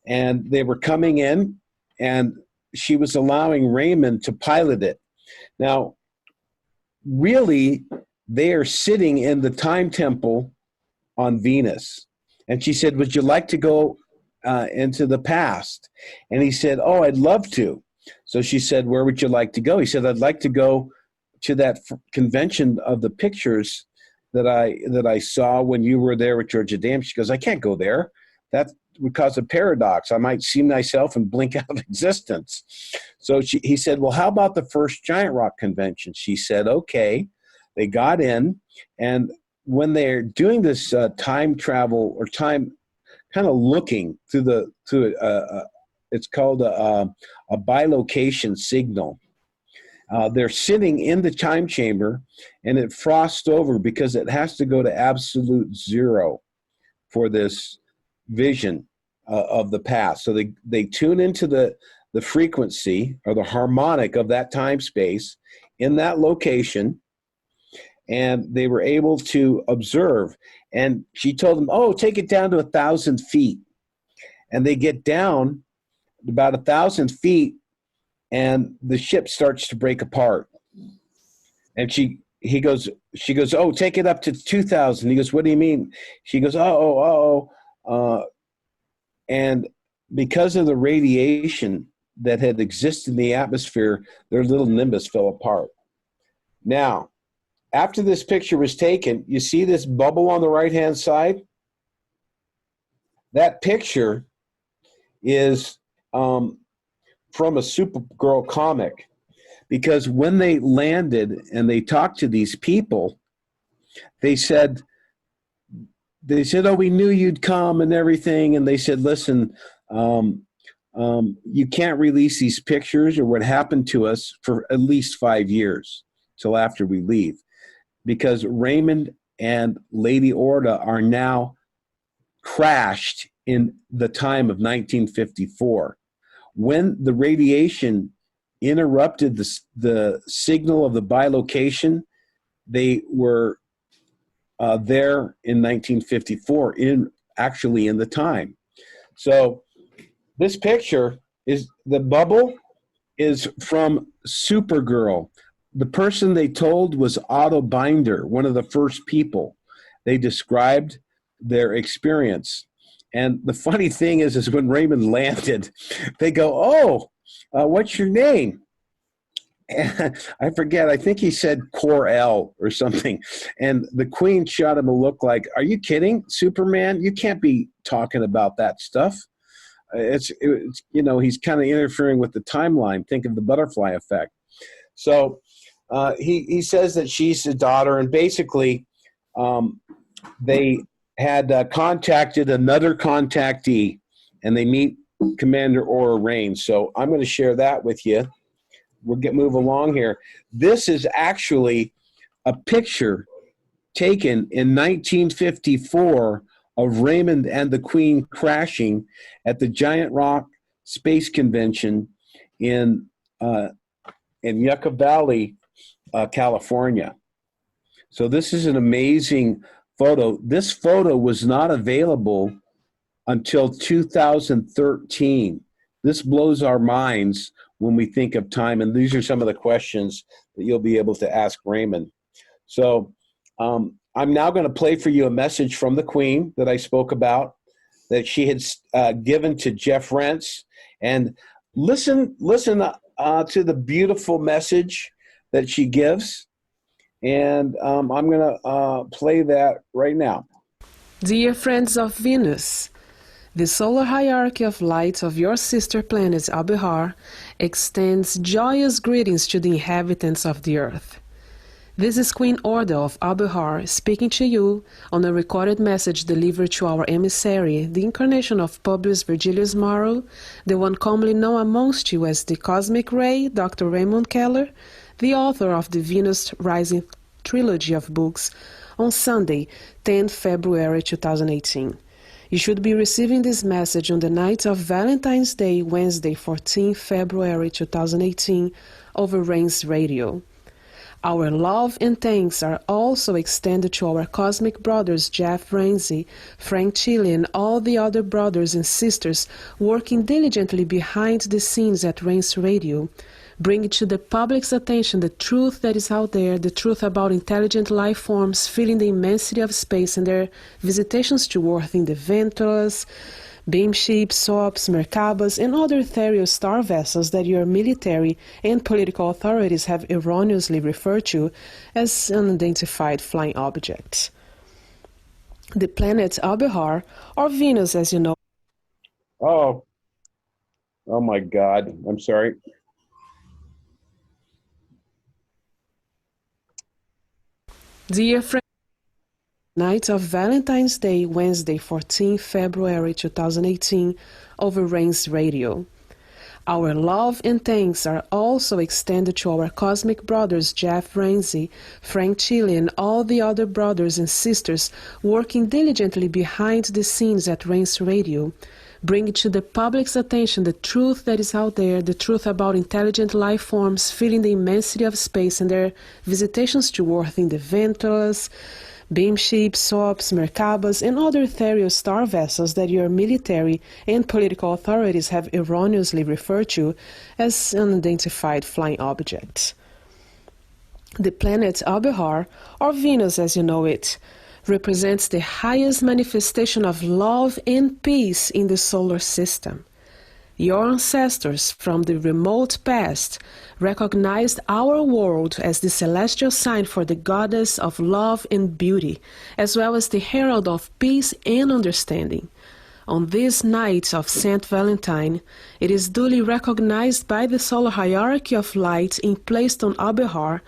and they were coming in, and she was allowing Raymond to pilot it. Now, really, they are sitting in the time temple on Venus. And she said, "Would you like to go into the past?" And he said, "Oh, I'd love to." So she said, "Where would you like to go?" He said, "I'd like to go to that convention of the pictures that I saw when you were there with George Adamski." She goes, "I can't go there. That would cause a paradox. I might see myself and blink out of existence." So he said, "Well, how about the first Giant Rock convention?" She said, "Okay." They got in, and when they're doing this time travel or time kind of looking through it's called a bilocation signal. They're sitting in the time chamber, and it frosts over because it has to go to absolute zero for this vision of the past. So they tune into the frequency or the harmonic of that time space in that location, and they were able to observe. And she told them, oh, take it down to 1,000 feet. And they get down about 1,000 feet, and the ship starts to break apart. And she goes, oh, take it up to 2,000. He goes, what do you mean? She goes, and because of the radiation that had existed in the atmosphere, their little nimbus fell apart. Now, after this picture was taken, you see this bubble on the right-hand side? That picture is from a Supergirl comic, because when they landed and they talked to these people, they said, oh, we knew you'd come and everything. And they said, listen, you can't release these pictures or what happened to us for at least 5 years till after we leave, because Raymond and Lady Orda are now crashed in the time of 1954. When the radiation interrupted the signal of the bilocation, they were there in 1954, actually in the time. So this picture is, the bubble is from Supergirl. The person they told was Otto Binder, one of the first people. They described their experience. And the funny thing is when Raymond landed, they go, oh, what's your name? And I forget, I think he said Cor-El or something. And the Queen shot him a look like, are you kidding, Superman? You can't be talking about that stuff. It's he's kind of interfering with the timeline. Think of the butterfly effect. So he says that she's his daughter, and basically they had contacted another contactee, and they meet Commander Aura Rain. So I'm going to share that with you. We'll move along here. This is actually a picture taken in 1954 of Raymond and the Queen crashing at the Giant Rock Space Convention in Yucca Valley, California. So this is an amazing photo. This photo was not available until 2013. This blows our minds when we think of time, and these are some of the questions that you'll be able to ask Raymond. So I'm now going to play for you a message from the Queen that I spoke about, that she had given to Jeff Rentz. And listen to the beautiful message that she gives. And I'm going to play that right now. Dear friends of Venus, the solar hierarchy of light of your sister planet Albihar extends joyous greetings to the inhabitants of the Earth. This is Queen Orda of Albihar speaking to you on a recorded message delivered to our emissary, the incarnation of Publius Virgilius Maro, the one commonly known amongst you as the Cosmic Ray, Dr. Raymond Kellor, the author of the Venus Rising trilogy of books, on Sunday, 10 February 2018. You should be receiving this message on the night of Valentine's Day, Wednesday, 14 February 2018, over Rain's Radio. Our love and thanks are also extended to our cosmic brothers Jeff Renzi, Frank Chile, and all the other brothers and sisters working diligently behind the scenes at Rain's Radio, bringing to the public's attention the truth that is out there, the truth about intelligent life forms feeling the immensity of space and their visitations to Earth in the Venturas, beamships, SOAPs, Merkabas, and other ethereal star vessels that your military and political authorities have erroneously referred to as unidentified flying objects. The planet Albihar, or Venus as you know. Oh my God. I'm sorry. Dear friends, night of Valentine's Day, Wednesday, 14 February 2018, over Rains Radio. Our love and thanks are also extended to our cosmic brothers Jeff Ramsey, Frank Chile, and all the other brothers and sisters working diligently behind the scenes at Rains Radio, bringing to the public's attention the truth that is out there, the truth about intelligent life forms feeling the immensity of space and their visitations to Earth in the Venturas, beamships, SOAPs, Merkabas, and other ethereal star vessels that your military and political authorities have erroneously referred to as unidentified flying objects. The planet Abehar, or Venus as you know it, represents the highest manifestation of love and peace in the solar system. Your ancestors from the remote past recognized our world as the celestial sign for the goddess of love and beauty, as well as the herald of peace and understanding. On this night of Saint Valentine, it is duly recognized by the solar hierarchy of light placed on Abehar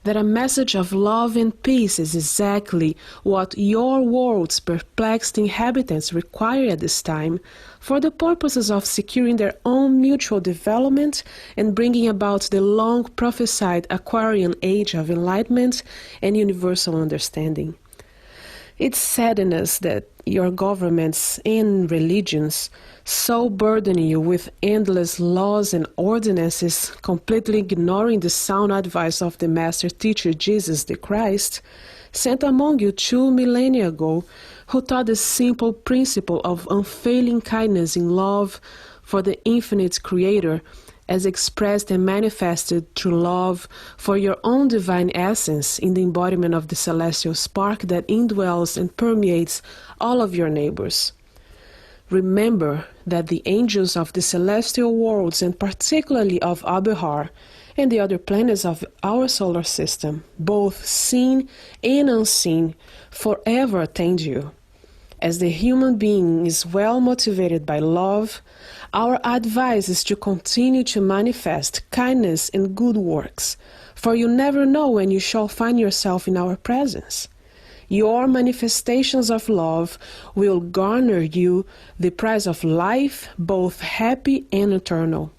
that a message of love and peace is exactly what your world's perplexed inhabitants require at this time for the purposes of securing their own mutual development and bringing about the long prophesied Aquarian age of enlightenment and universal understanding. It saddens us that your governments and religions so burden you with endless laws and ordinances, completely ignoring the sound advice of the master teacher Jesus the Christ, sent among you 2 millennia ago, who taught the simple principle of unfailing kindness in love for the infinite Creator, as expressed and manifested through love for your own divine essence in the embodiment of the celestial spark that indwells and permeates all of your neighbors. Remember that the angels of the celestial worlds, and particularly of Abehar and the other planets of our solar system, both seen and unseen, forever attend you. As the human being is well motivated by love, our advice is to continue to manifest kindness and good works, for you never know when you shall find yourself in our presence. Your manifestations of love will garner you the prize of life, both happy and eternal.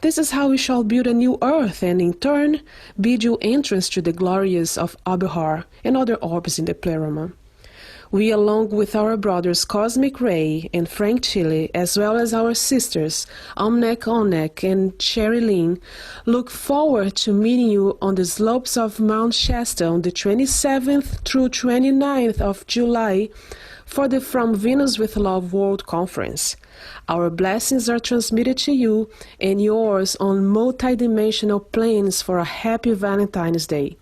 This is how we shall build a new earth and, in turn, bid you entrance to the glories of Abehar and other orbs in the pleroma. We, along with our brothers Cosmic Ray and Frank Chile, as well as our sisters Omnek Onek and Sherry Lynn, look forward to meeting you on the slopes of Mount Shasta on the 27th through 29th of July for the From Venus with Love World Conference. Our blessings are transmitted to you and yours on multidimensional planes for a happy Valentine's Day.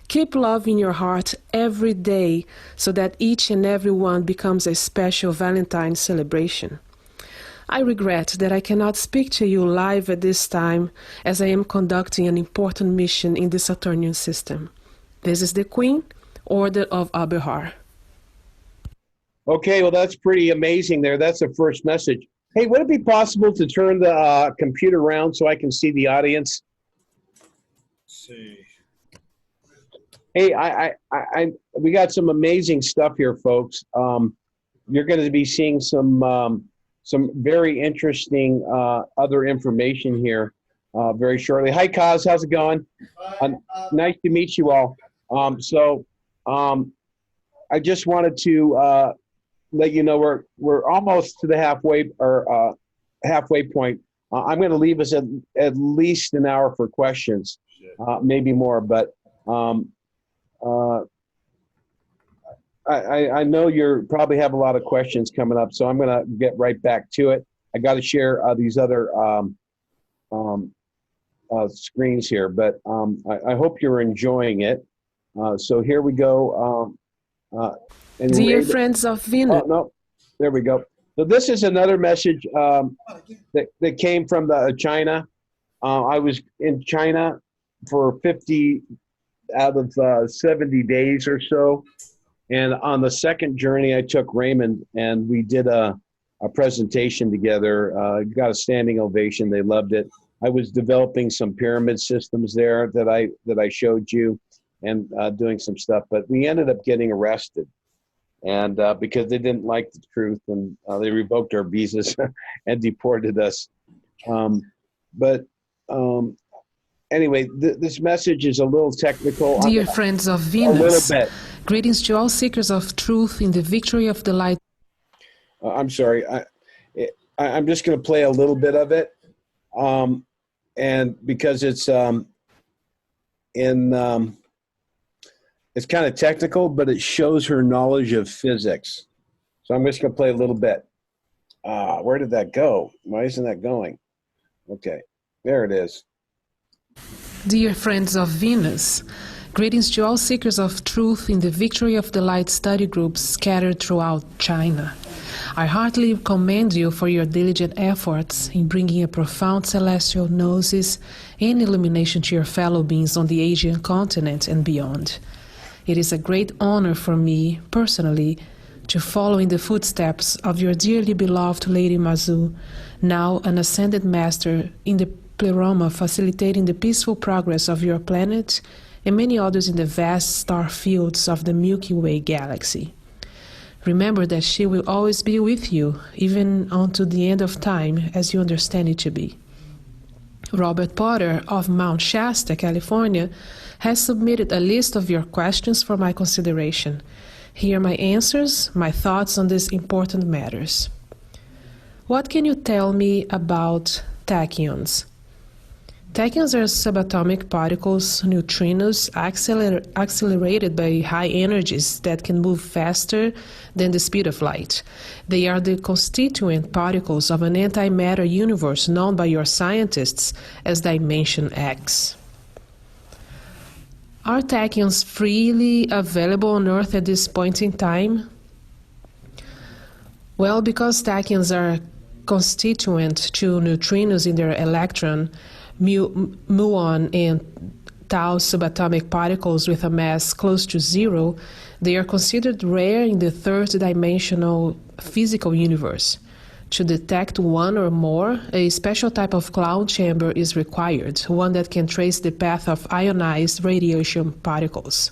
Keep love in your heart every day so that each and every one becomes a special Valentine's celebration. I regret that I cannot speak to you live at this time as I am conducting an important mission in the Saturnian system. This is the Queen, Order of Abehar. Okay, well, that's pretty amazing there. That's the first message. Hey, would it be possible to turn the computer around so I can see the audience? Let's see. Hey, we got some amazing stuff here, folks. You're going to be seeing some very interesting other information here very shortly. Hi, Kaz, how's it going? Nice to meet you all. I just wanted to let you know we're almost to the halfway point. I'm going to leave us at least an hour for questions, maybe more, but. I know you probably have a lot of questions coming up, so I'm going to get right back to it. I got to share these other screens here, but I hope you're enjoying it. So here we go. Dear friends of Venus. Oh, no, there we go. So this is another message that came from China. I was in China for 50 out of 70 days or so. And on the second journey, I took Raymond and we did a presentation together, got a standing ovation. They loved it. I was developing some pyramid systems there that I showed you and doing some stuff, but we ended up getting arrested. and because they didn't like the truth, and they revoked our visas and deported us. But anyway, this message is a little technical. Dear friends of A little Venus, bit. greetings to all seekers of truth in the victory of the light. I'm sorry. I'm just going to play a little bit of it, and because it's it's kind of technical, but it shows her knowledge of physics. So I'm just going to play a little bit. Where did that go? Why isn't that going? Okay, there it is. Dear friends of Venus, greetings to all seekers of truth in the Victory of the Light study groups scattered throughout China. I heartily commend you for your diligent efforts in bringing a profound celestial gnosis and illumination to your fellow beings on the Asian continent and beyond. It is a great honor for me, personally, to follow in the footsteps of your dearly beloved Lady Mazu, now an ascended master in the pleroma facilitating the peaceful progress of your planet and many others in the vast star fields of the Milky Way galaxy. Remember that she will always be with you, even unto the end of time, as you understand it to be. Robert Potter of Mount Shasta, California, has submitted a list of your questions for my consideration. Here are my answers, my thoughts on these important matters. What can you tell me about tachyons? Tachyons are subatomic particles, neutrinos, accelerated by high energies that can move faster than the speed of light. They are the constituent particles of an antimatter universe known by your scientists as Dimension X. Are tachyons freely available on Earth at this point in time? Well, because tachyons are constituent to neutrinos in their electron, muon and tau subatomic particles with a mass close to zero, they are considered rare in the third-dimensional physical universe. To detect one or more, a special type of cloud chamber is required, one that can trace the path of ionized radiation particles.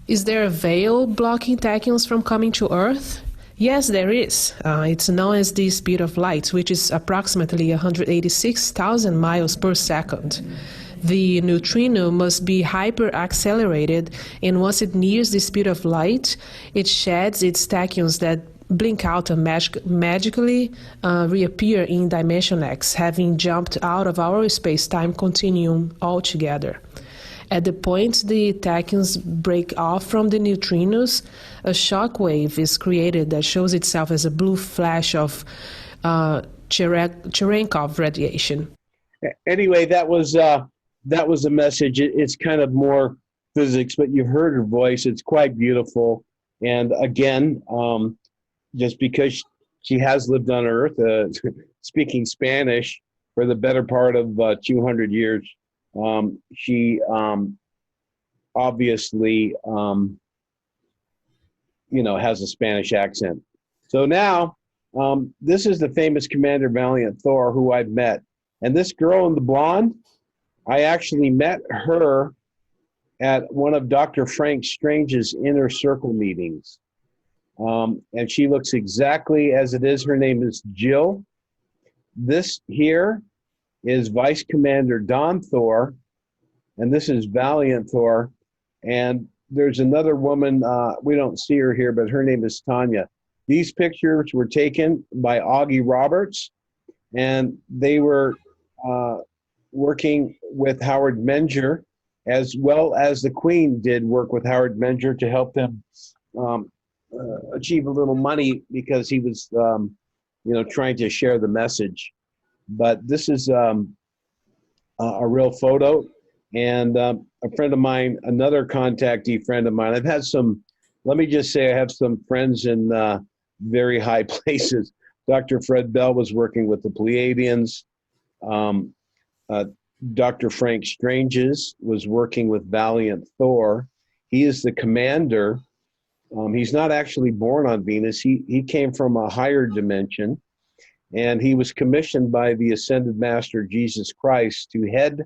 Is there a veil blocking tachyons from coming to Earth? Yes, there is. It's known as the speed of light, which is approximately 186,000 miles per second. The neutrino must be hyper-accelerated, and once it nears the speed of light, it sheds its tachyons that blink out and magically reappear in Dimension X, having jumped out of our space-time continuum altogether. At the point the tachyons break off from the neutrinos, a shock wave is created that shows itself as a blue flash of Cherenkov radiation. Anyway, that was the message. It's kind of more physics, but you've heard her voice. It's quite beautiful. And again, just because she has lived on Earth, speaking Spanish for the better part of 200 years, she obviously, has a Spanish accent. So now, this is the famous Commander Valiant Thor who I've met. And this girl in the blonde, I actually met her at one of Dr. Frank Strange's inner circle meetings. And she looks exactly as it is. Her name is Jill. This here is Vice Commander Don Thor, and this is Valiant Thor. And there's another woman, we don't see her here, but her name is Tanya. These pictures were taken by Augie Roberts, and they were working with Howard Menger, as well as the Queen did work with Howard Menger to help them achieve a little money because he was, trying to share the message. But this is a real photo. And a friend of mine, another contactee friend of mine, I've had some, let me just say I have some friends in very high places. Dr. Fred Bell was working with the Pleiadians. Dr. Frank Stranges was working with Valiant Thor. He is the commander. He's not actually born on Venus. He came from a higher dimension, and he was commissioned by the Ascended Master Jesus Christ to head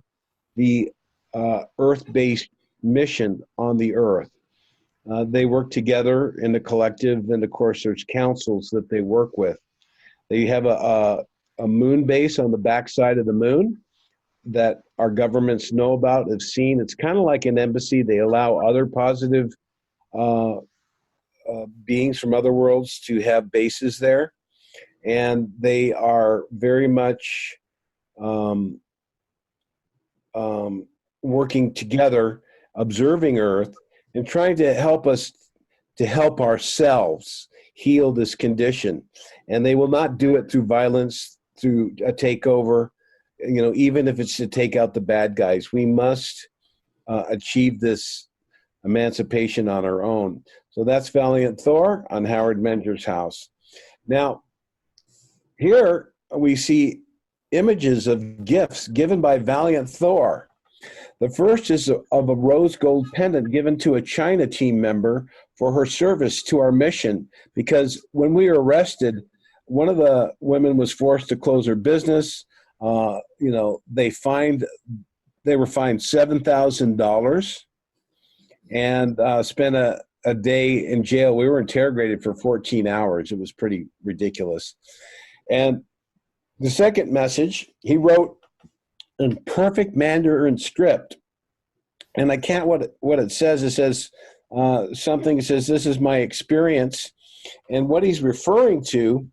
the Earth-based mission on the Earth. They work together in the collective, and of course, there's councils that they work with. They have a moon base on the backside of the moon that our governments know about, have seen. It's kind of like an embassy. They allow other positive uh, beings from other worlds to have bases there, and they are very much um, working together, observing Earth, and trying to help us to help ourselves heal this condition. And they will not do it through violence, through a takeover. Even if it's to take out the bad guys, we must achieve this emancipation on our own. So that's Valiant Thor on Howard Menger's house. Now, here we see images of gifts given by Valiant Thor. The first is of a rose gold pendant given to a China team member for her service to our mission. Because when we were arrested, one of the women was forced to close her business. They were fined $7,000 and spent a day in jail. We were interrogated for 14 hours. It was pretty ridiculous. And the second message, he wrote in perfect Mandarin script. And I can't what it says. It says something. It says, "This is my experience." And what he's referring to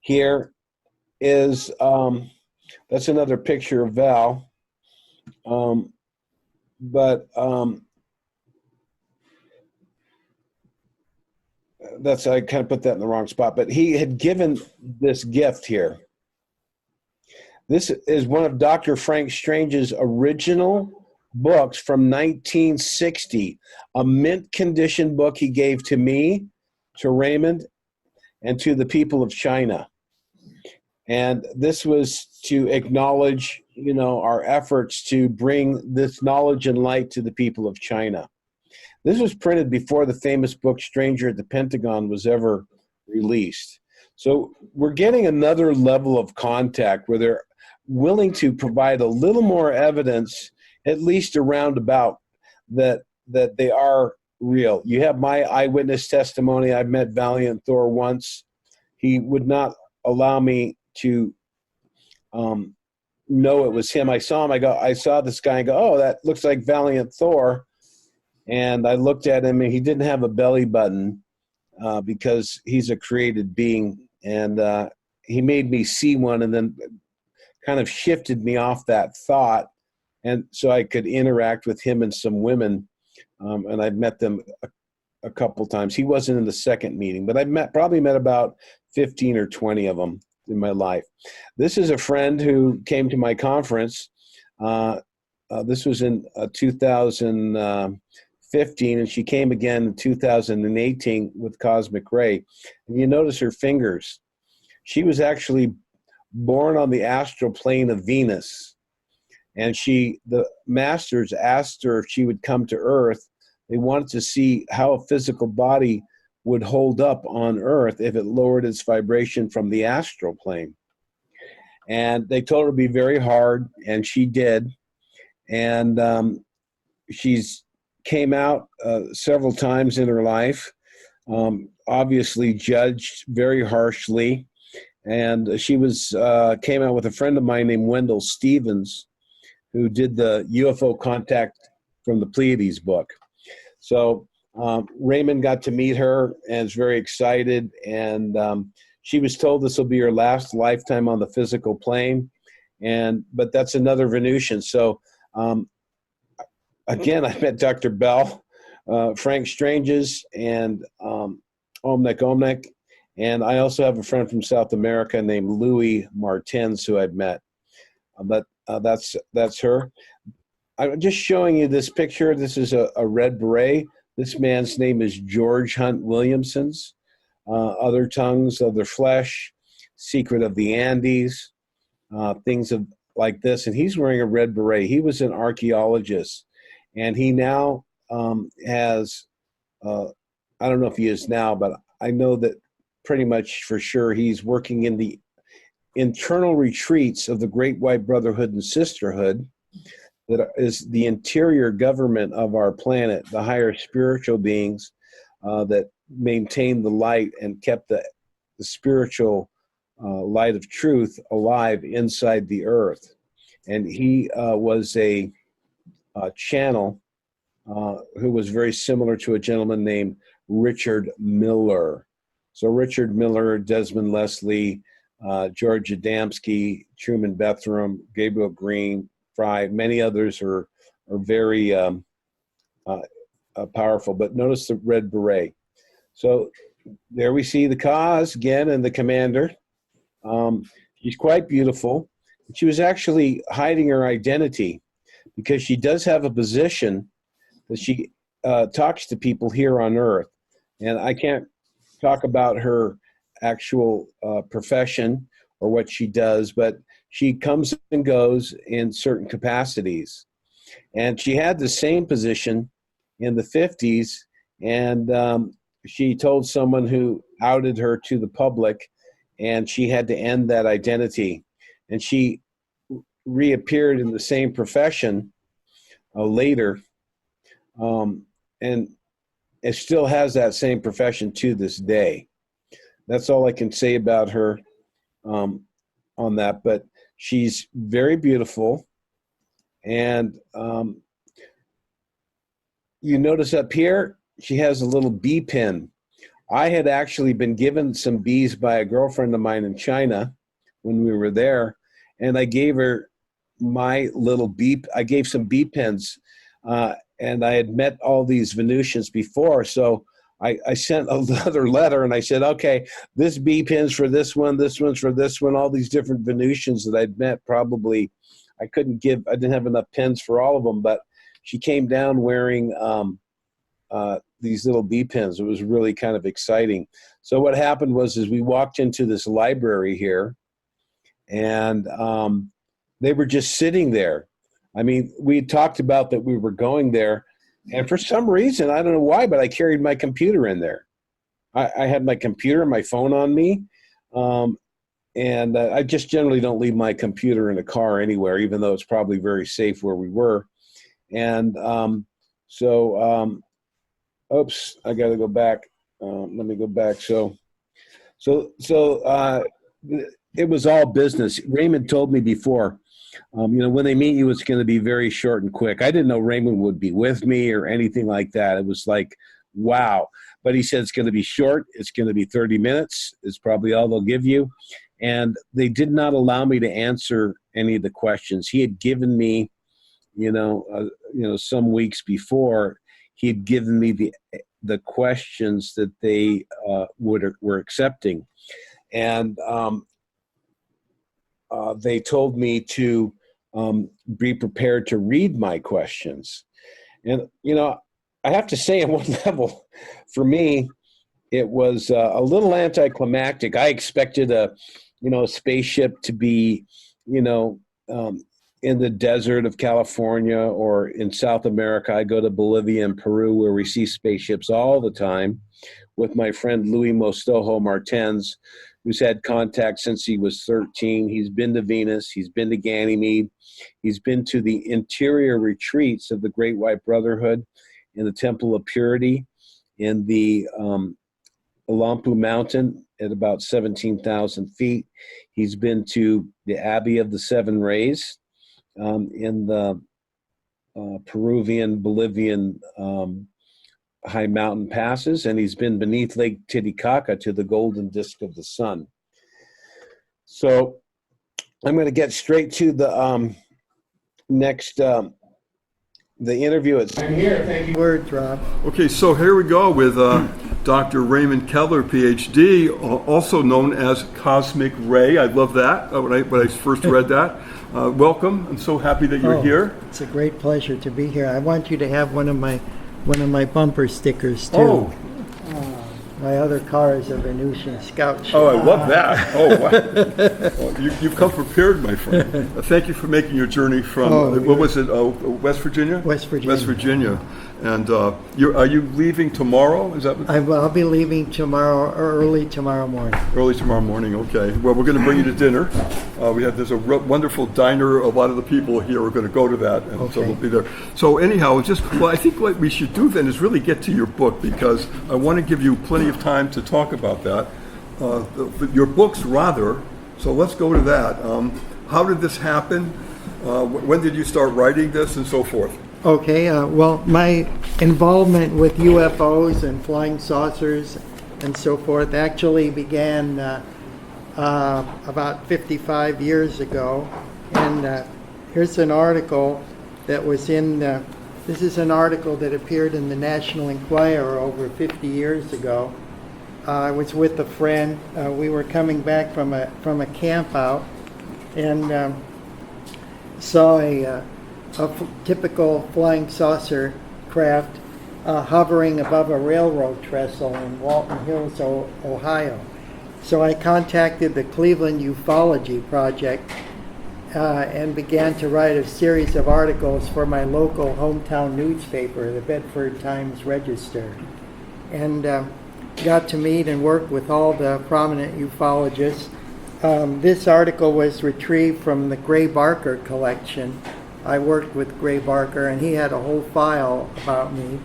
here is, that's another picture of Val. I kind of put that in the wrong spot. But he had given this gift here. This is one of Dr. Frank Strange's original books from 1960, a mint condition book he gave to me, to Raymond, and to the people of China. And this was to acknowledge, our efforts to bring this knowledge and light to the people of China. This was printed before the famous book Stranger at the Pentagon was ever released. So we're getting another level of contact where they're willing to provide a little more evidence, at least around about, that they are real. You have my eyewitness testimony. I've met Valiant Thor once. He would not allow me to know it was him. I saw him. I saw this guy and go, "Oh, that looks like Valiant Thor." And I looked at him, and he didn't have a belly button because he's a created being. And he made me see one, and then kind of shifted me off that thought, and so I could interact with him and some women, and I've met them a couple times. He wasn't in the second meeting, but I probably met about 15 or 20 of them in my life. This is a friend who came to my conference. This was in 2015, and she came again in 2018 with Cosmic Ray. And you notice her fingers. She was actually born on the astral plane of Venus. And the masters asked her if she would come to Earth. They wanted to see how a physical body would hold up on Earth if it lowered its vibration from the astral plane. And they told her to be very hard, and she did. And she's came out several times in her life, obviously judged very harshly. And she came out with a friend of mine named Wendell Stevens, who did the UFO Contact from the Pleiades book. So Raymond got to meet her and is very excited. And she was told this will be her last lifetime on the physical plane. But that's another Venusian. So again, I met Dr. Bell, Frank Stranges, and Omnek. And I also have a friend from South America named Louis Martins who I've met. But that's her. I'm just showing you this picture. This is a red beret. This man's name is George Hunt Williamson's. Other Tongues of the Flesh, Secret of the Andes, things like this. And he's wearing a red beret. He was an archaeologist. And he now has, I don't know if he is now, but I know that pretty much for sure he's working in the internal retreats of the Great White Brotherhood and Sisterhood. that is the interior government of our planet, the higher spiritual beings that maintained the light and kept the spiritual light of truth alive inside the earth. And he was a channel who was very similar to a gentleman named Richard Miller. So Richard Miller, Desmond Leslie, George Adamski, Truman Bethram, Gabriel Green, Fry, many others are very powerful. But notice the red beret. So there we see the cause again and the commander. She's quite beautiful. She was actually hiding her identity because she does have a position that she talks to people here on Earth. And I can't talk about her actual profession or what she does, but she comes and goes in certain capacities. And she had the same position in the 50s, and she told someone who outed her to the public, and she had to end that identity. And she reappeared in the same profession later, and it still has that same profession to this day. That's all I can say about her on that, but she's very beautiful. And you notice up here, she has a little bee pin. I had actually been given some bees by a girlfriend of mine in China when we were there, and I gave her my little bee. I gave some bee pins, and I had met all these Venusians before, so I sent another letter, and I said, okay, this bee pin's for this one's for this one, all these different Venusians that I'd met. Probably I didn't have enough pins for all of them, but she came down wearing these little bee pins. It was really kind of exciting. So what happened was we walked into this library here, and they were just sitting there. I mean, we had talked about that we were going there, and for some reason, I don't know why, but I carried my computer in there. I had my computer and my phone on me, and I just generally don't leave my computer in a car anywhere, even though it's probably very safe where we were. And oops, I got to go back. Let me go back. So it was all business. Raymond told me before, when they meet you, it's going to be very short and quick. I didn't know Raymond would be with me or anything like that. It was like, wow. But he said it's going to be short. It's going to be 30 minutes. It's probably all they'll give you. And they did not allow me to answer any of the questions. He had given me, some weeks before, he had given me the questions that they were accepting. And they told me to be prepared to read my questions. And, I have to say on one level, for me, it was a little anticlimactic. I expected a spaceship to be, in the desert of California or in South America. I go to Bolivia and Peru where we see spaceships all the time with my friend Louis Mostojo Martens, who's had contact since he was 13. He's been to Venus. He's been to Ganymede. He's been to the interior retreats of the Great White Brotherhood in the Temple of Purity in the Olampu Mountain at about 17,000 feet. He's been to the Abbey of the Seven Rays in the Peruvian, Bolivian high mountain passes, and he's been beneath Lake Titicaca to the golden disk of the sun. So I'm going to get straight to the next, the interview. I'm here. Thank you. Words, Rob. Okay, so here we go with Dr. Raymond Kellor, PhD, also known as Cosmic Ray. I love that when I first read that. Welcome. I'm so happy that you're here. It's a great pleasure to be here. I want you to have one of my bumper stickers too. My other car is a Venusian Scout. Oh, I love that. Oh, wow. Well, you've come prepared, my friend. Thank you for making your journey from, what was it, West Virginia? West Virginia. West Virginia. And are you leaving tomorrow? Is that what? I'll be leaving tomorrow, early tomorrow morning. Early tomorrow morning, okay. Well, we're going to bring you to dinner. There's a wonderful diner. A lot of the people here are going to go to that, and so Okay. we'll be there. So anyhow, I think what we should do then is really get to your book, because I want to give you plenty of time to talk about that. Your books, rather. So let's go to that. How did this happen? When did you start writing this, and so forth? Okay, well, my involvement with UFOs and flying saucers and so forth actually began about 55 years ago. And here's an article that was this is an article that appeared in the National Enquirer over 50 years ago. I was with a friend. We were coming back from a camp out and saw a typical flying saucer craft hovering above a railroad trestle in Walton Hills, Ohio. So I contacted the Cleveland Ufology Project and began to write a series of articles for my local hometown newspaper, the Bedford Times-Register, and got to meet and work with all the prominent ufologists. This article was retrieved from the Gray Barker collection. I worked with Gray Barker, and he had a whole file about me,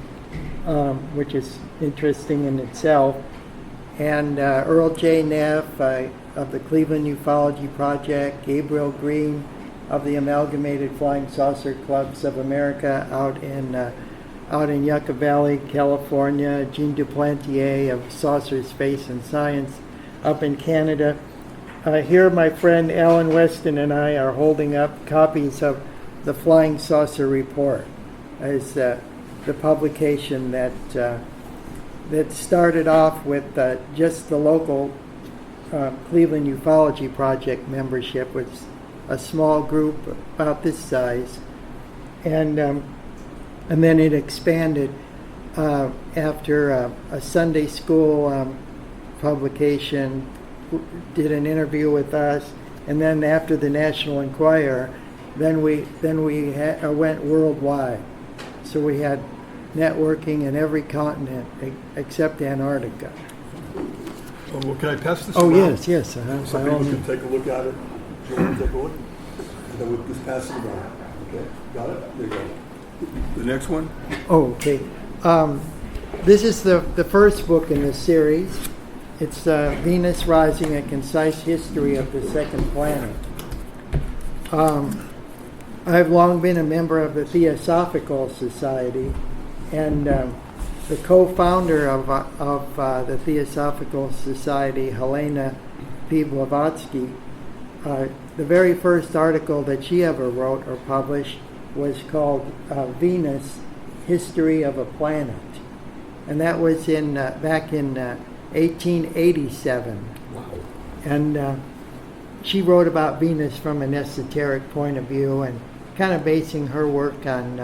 which is interesting in itself. And Earl J. Neff of the Cleveland Ufology Project, Gabriel Green of the Amalgamated Flying Saucer Clubs of America out in Yucca Valley, California, Jean Duplantier of Saucer Space and Science up in Canada. Here my friend Alan Weston and I are holding up copies of the Flying Saucer Report as the publication that started off with just the local Cleveland Ufology Project membership, which was a small group about this size, and then it expanded after a Sunday school publication did an interview with us, and then after the National Enquirer, then we went worldwide. So we had networking in every continent except Antarctica. Oh, well, can I pass this Oh, around? yes. So people can take a look at it. Do you want to take a look? And then we'll just pass it around. Okay, got it? There you go. The next one? Oh, okay. This is the first book in the series. It's Venus Rising, A Concise History of the Second Planet. I've long been a member of the Theosophical Society, and the co-founder of the Theosophical Society, Helena P. Blavatsky, the very first article that she ever wrote or published was called Venus, History of a Planet. And that was back in 1887. Wow. And she wrote about Venus from an esoteric point of view, and kind of basing her work on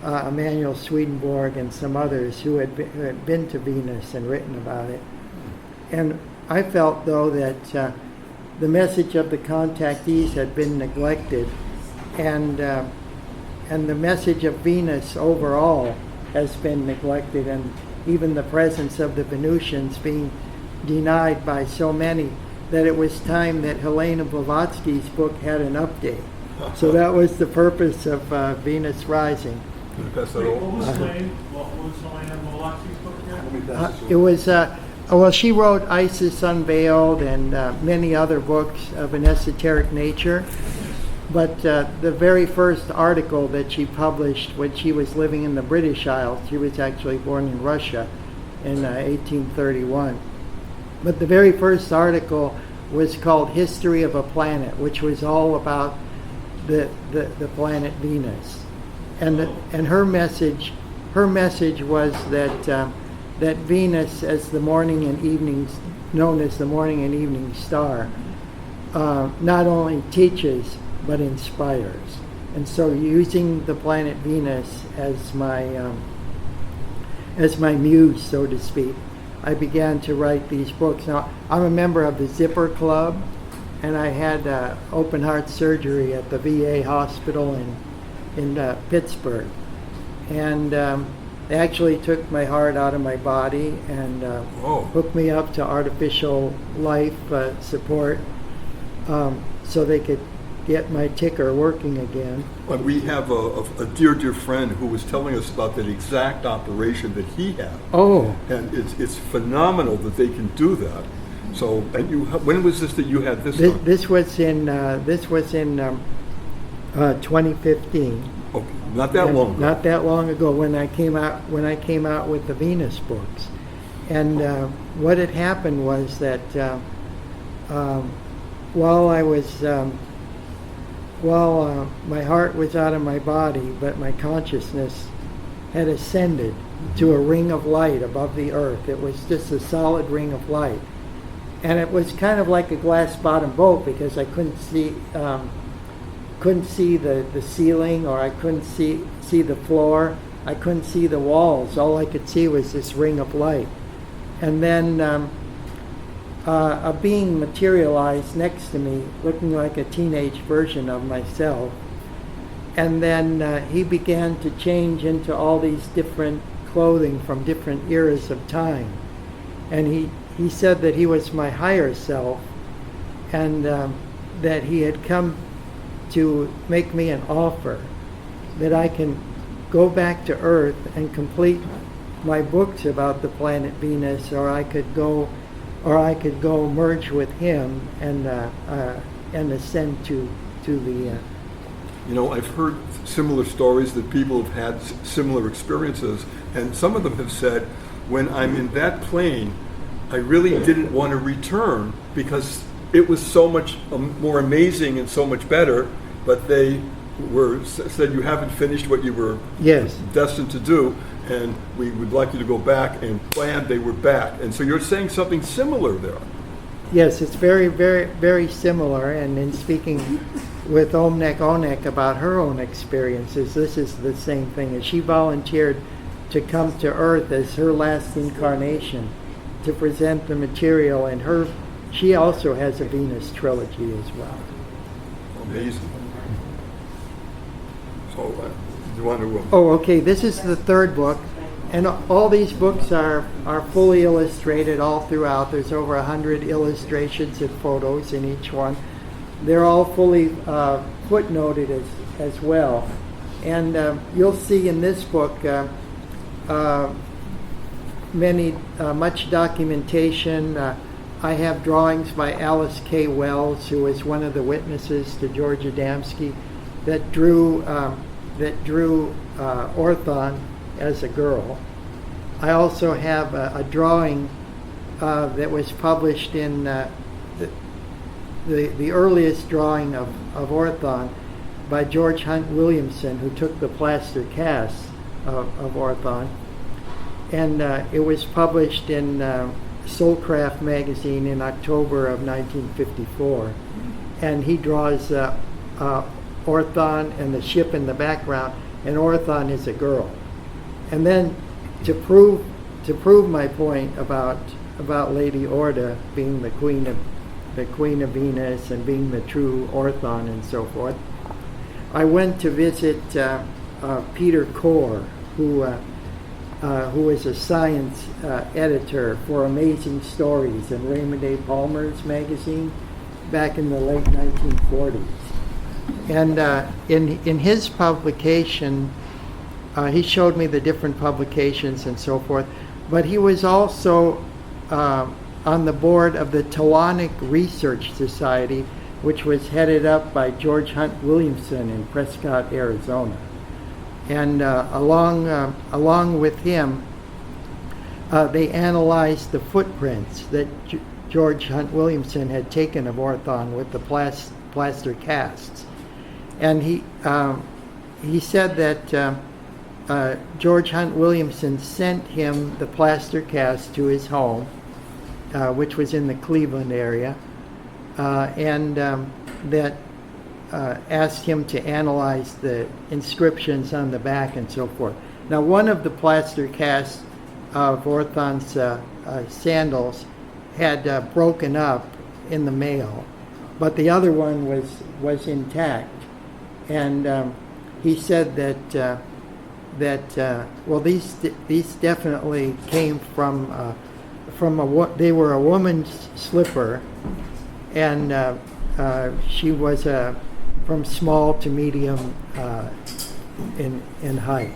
Emanuel Swedenborg and some others who had been to Venus and written about it. And I felt, though, that the message of the contactees had been neglected, and the message of Venus overall has been neglected, and even the presence of the Venusians being denied by so many, that it was time that Helena Blavatsky's book had an update. So that was the purpose of Venus Rising. Can I pass that What over? was the name? What was Helena Blavatsky's book again? Let me pass this It over. was, well, she wrote Isis Unveiled and many other books of an esoteric nature. But the very first article that she published when she was living in the British Isles, she was actually born in Russia in 1831. But the very first article was called History of a Planet, which was all about the planet Venus. And her message was that that Venus, as the morning and evening, known as the morning and evening star, not only teaches but inspires. And so, using the planet Venus as my muse, so to speak, I began to write these books. Now, I'm a member of the Zipper Club, and I had open heart surgery at the VA hospital in Pittsburgh. And they actually took my heart out of my body and hooked me up to artificial life support so they could get my ticker working again. But we have a dear, dear friend who was telling us about that exact operation that he had. Oh. And it's phenomenal that they can do that. So, and when was this that you had this done? This was in 2015. Okay, not that long ago. Not that long ago when I came out with the Venus books. And what had happened was that while my heart was out of my body, but my consciousness had ascended to a ring of light above the earth. It was just a solid ring of light. And it was kind of like a glass-bottom boat because I couldn't see the ceiling, or I couldn't see the floor. I couldn't see the walls. All I could see was this ring of light. And then a being materialized next to me, looking like a teenage version of myself. And then he began to change into all these different clothing from different eras of time. And he said that he was my higher self, and that he had come to make me an offer that I can go back to Earth and complete my books about the planet Venus, or I could go merge with him and ascend to the. You know, I've heard similar stories that people have had similar experiences, and some of them have said, when I'm in that plane, I really didn't want to return because it was so much more amazing and so much better, but they said you haven't finished what you were destined to do, and we would like you to go back, and planned they were back. And so you're saying something similar there. Yes, it's very, very, very similar. And in speaking with Omnek Onek about her own experiences, this is the same thing. As she volunteered to come to Earth as her last incarnation to present the material, and she also has a Venus trilogy as well. Amazing. So, you want to? Oh, okay. This is the third book, and all these books are fully illustrated all throughout. There's over 100 illustrations and photos in each one. They're all fully footnoted as well, and you'll see in this book much documentation. I have drawings by Alice K. Wells, who is one of the witnesses to George Adamski, that drew Orthon as a girl. I also have a drawing that was published in the earliest drawing of Orthon by George Hunt Williamson, who took the plaster cast of Orthon. And it was published in Soulcraft magazine in October of 1954. And he draws Orthon and the ship in the background, and Orthon is a girl. And then to prove my point about Lady Orda being the queen of Venus and being the true Orthon and so forth, I went to visit Peter Core, who was a science editor for Amazing Stories in Raymond A. Palmer's magazine back in the late 1940s. And in his publication, he showed me the different publications and so forth, but he was also on the board of the Tellonic Research Society, which was headed up by George Hunt Williamson in Prescott, Arizona. And along with him, they analyzed the footprints that George Hunt Williamson had taken of Orthon with the plaster casts. And he said that George Hunt Williamson sent him the plaster cast to his home, which was in the Cleveland area, and that asked him to analyze the inscriptions on the back and so forth. Now, one of the plaster casts of Orthon's sandals had broken up in the mail, but the other one was intact. And he said that well, these definitely came from they were a woman's slipper, and she was from small to medium in height.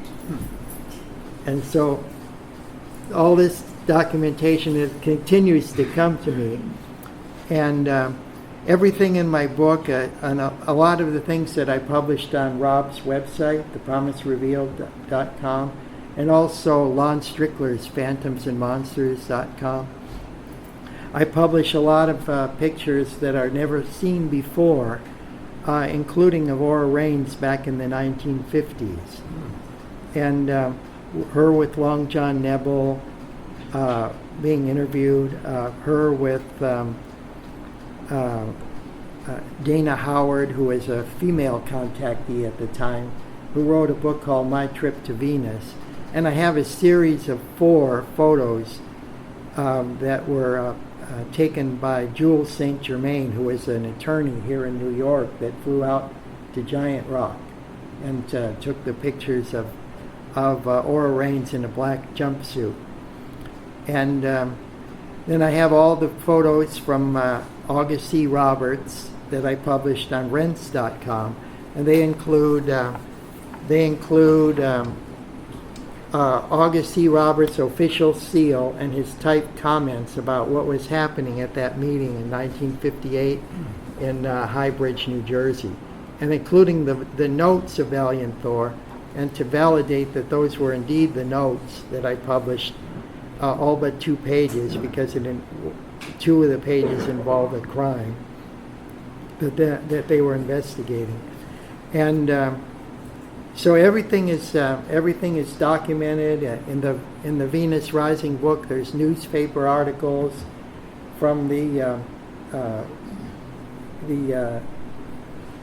And so all this documentation, it continues to come to me, and everything in my book, and a lot of the things that I published on Rob's website, thepromiserevealed.com, and also Lon Strickler's phantomsandmonsters.com. I publish a lot of pictures that are never seen before, including of Aura Raines back in the 1950s. And her with Long John Nebel being interviewed, her with Dana Howard, who was a female contactee at the time, who wrote a book called My Trip to Venus. And I have a series of 4 photos that were taken by Jules St. Germain, who is an attorney here in New York, that flew out to Giant Rock and took the pictures of Aura Raines in a black jumpsuit. And then I have all the photos from August C. Roberts that I published on Rense.com, and they include August C. Roberts' official seal and his typed comments about what was happening at that meeting in 1958 in High Bridge, New Jersey, and including the notes of Valiant Thor, and to validate that those were indeed the notes that I published, all but 2 pages, because 2 of the pages involved a crime that they were investigating. And so everything is documented in the Venus Rising book. There's newspaper articles from the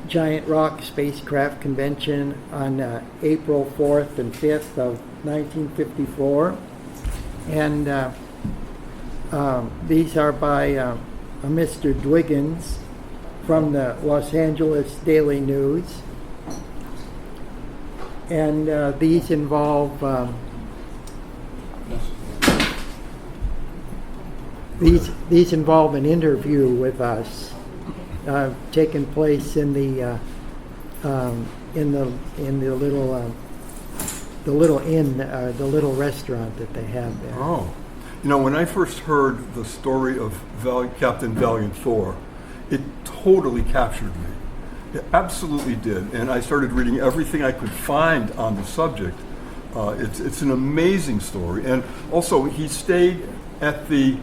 Giant Rock Spacecraft Convention on April 4th and 5th of 1954, and these are by a Mr. Dwiggins from the Los Angeles Daily News. And these involve these involve an interview with us, taking place in the little restaurant that they have there. Oh, when I first heard the story of Captain Valiant Thor, it totally captured me. It absolutely did, and I started reading everything I could find on the subject. It's an amazing story, and also he stayed at the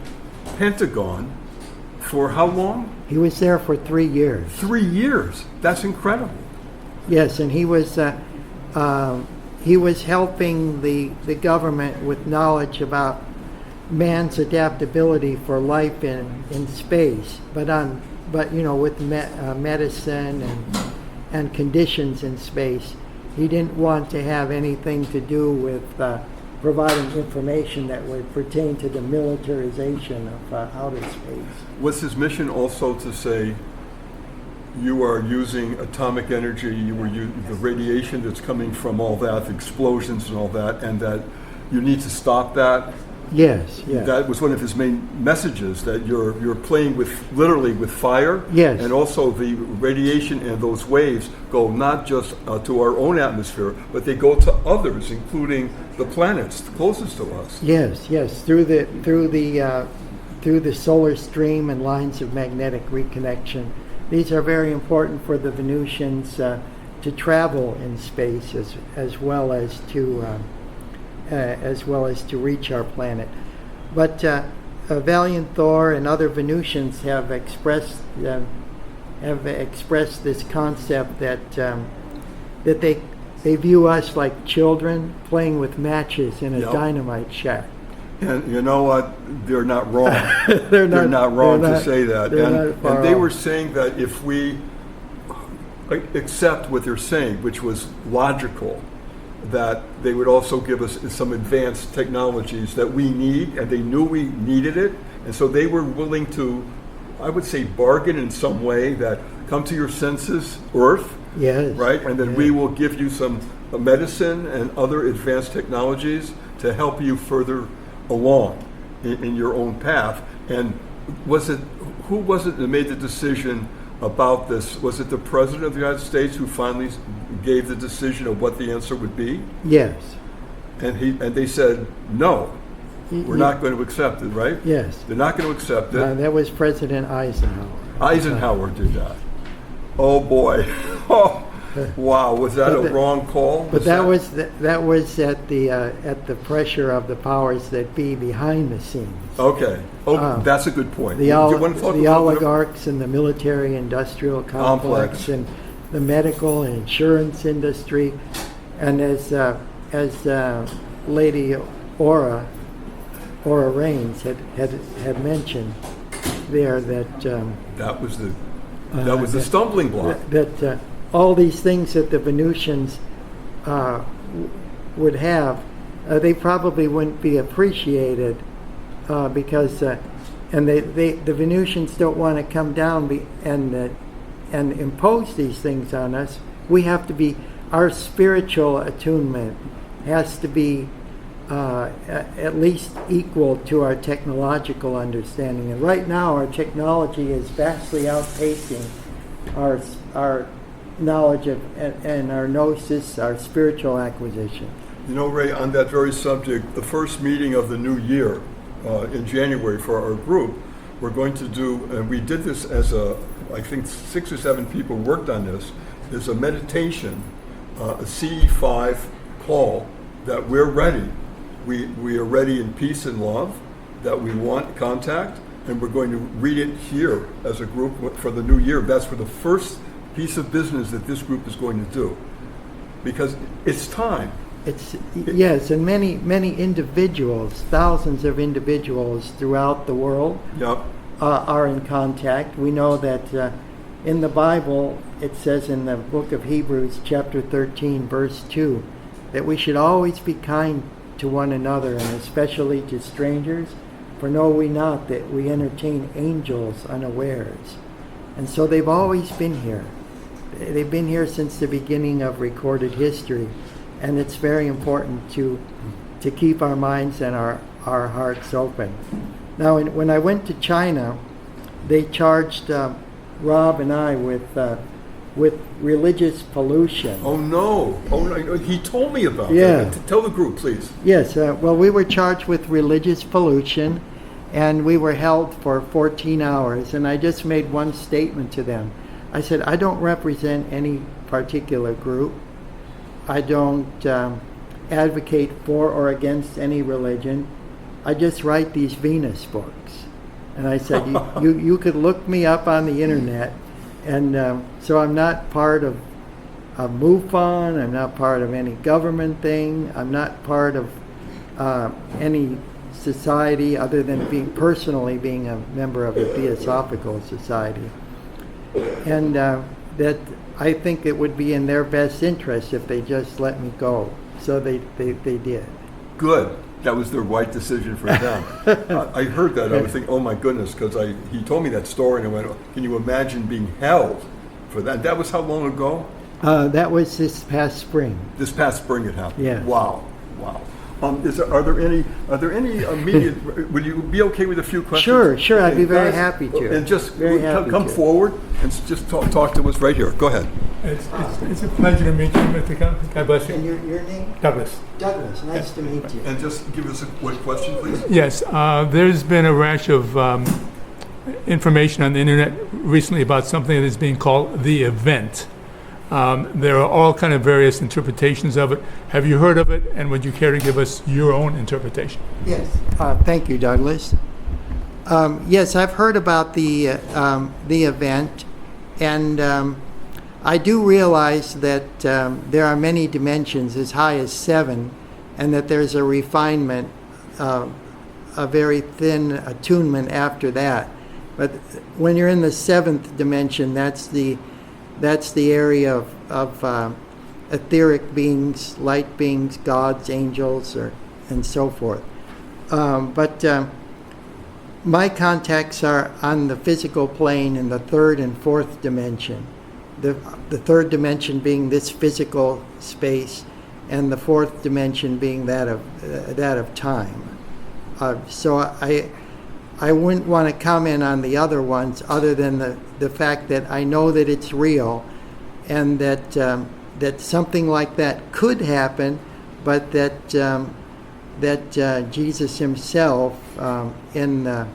Pentagon for how long? He was there for 3 years. 3 years. That's incredible. Yes, and he was helping the government with knowledge about man's adaptability for life in space, but with medicine and conditions in space. He didn't want to have anything to do with providing information that would pertain to the militarization of outer space. Was his mission also to say, you are using atomic energy, the radiation that's coming from all that, the explosions and all that, and that you need to stop that? Yes. That was one of his main messages, that you're playing literally with fire. Yes. And also the radiation and those waves go not just to our own atmosphere, but they go to others, including the planets closest to us. Yes. Through the solar stream and lines of magnetic reconnection. These are very important for the Venusians to travel in space as well as to reach our planet. But Valiant Thor and other Venusians have expressed this concept that they view us like children playing with matches in a dynamite shack. And you know what? They're not wrong. They're not wrong to say that. And they off. were saying that if we accept what they're saying, which was logical, that they would also give us some advanced technologies that we need, and they knew we needed it, and so they were willing to, I would say, bargain in some way that come to your senses, Earth, Yes. right? And then we will give you some medicine and other advanced technologies to help you further along in your own path. And who was it that made the decision about this? Was it the President of the United States who finally gave the decision of what the answer would be? Yes. And they said, no, we're not going to accept it, right? Yes. They're not going to accept it. That was President Eisenhower. Eisenhower did that. Oh boy. Oh, wow. Was that a wrong call? But that was at the pressure of the powers that be behind the scenes. Okay. That's a good point. The You want to talk the about oligarchs in the military-industrial complex and the medical and insurance industry, and as Lady Aura Reigns had mentioned there, that that was the stumbling block. that all these things that the Venusians would have, they probably wouldn't be appreciated because and the Venusians don't want to come down and impose these things on us. We have to be, our spiritual attunement has to be at least equal to our technological understanding. And right now, our technology is vastly outpacing our knowledge of and our gnosis, our spiritual acquisition. You know, Ray, on that very subject, the first meeting of the new year in January for our group, we're going to do, and we did this as I think 6 or 7 people worked on this, is a meditation, a CE5 call that we're ready. We are ready in peace and love, that we want contact, and we're going to read it here as a group for the new year. That's for the first piece of business that this group is going to do, because it's time. Yes, and many individuals, thousands of individuals throughout the world Yep. Are in contact. We know that in the Bible, it says in the book of Hebrews, chapter 13, verse 2, that we should always be kind to one another, and especially to strangers, for know we not that we entertain angels unawares. And so they've always been here. They've been here since the beginning of recorded history, and it's very important to keep our minds and our hearts open. Now, when I went to China, they charged Rob and I with religious pollution. Oh no! Oh no! He told me about Yeah. that. Tell the group, please. Yes, well, we were charged with religious pollution, and we were held for 14 hours, and I just made one statement to them. I said, I don't represent any particular group. I don't advocate for or against any religion. I just write these Venus books. And I said, you could look me up on the internet. And so I'm not part of MUFON. I'm not part of any government thing. I'm not part of any society other than being a member of a Theosophical Society. And that I think it would be in their best interest if they just let me go. So they did. Good. That was the right decision for them. I heard that. I was thinking, oh my goodness, because he told me that story, and I went, can you imagine being held for that? That was how long ago? That was this past spring. This past spring it happened. Yes. Wow. Are there any immediate? Would you be okay with a few questions? Sure. I'd be very Guys, happy to. And just Very happy come to. forward and just talk to us right here. Go ahead. It's a pleasure to meet you, Mr. Kellor. God bless And you. your name? Douglas. Douglas. Nice to meet you. And just give us a quick question, please. Yes, there's been a rash of information on the internet recently about something that is being called the event. There are all kind of various interpretations of it. Have you heard of it, and would you care to give us your own interpretation? Yes. Thank you, Douglas. Yes, I've heard about the event, and I do realize that there are many dimensions, as high as 7, and that there's a refinement, a very thin attunement after that. But when you're in the 7th dimension, that's the area of etheric beings, light beings, gods, angels, and so forth. But my contacts are on the physical plane in the third and fourth dimension. The third dimension being this physical space, and the fourth dimension being that of time. So I wouldn't want to comment on the other ones other than the fact that I know that it's real, and that something like that could happen, but that Jesus himself in the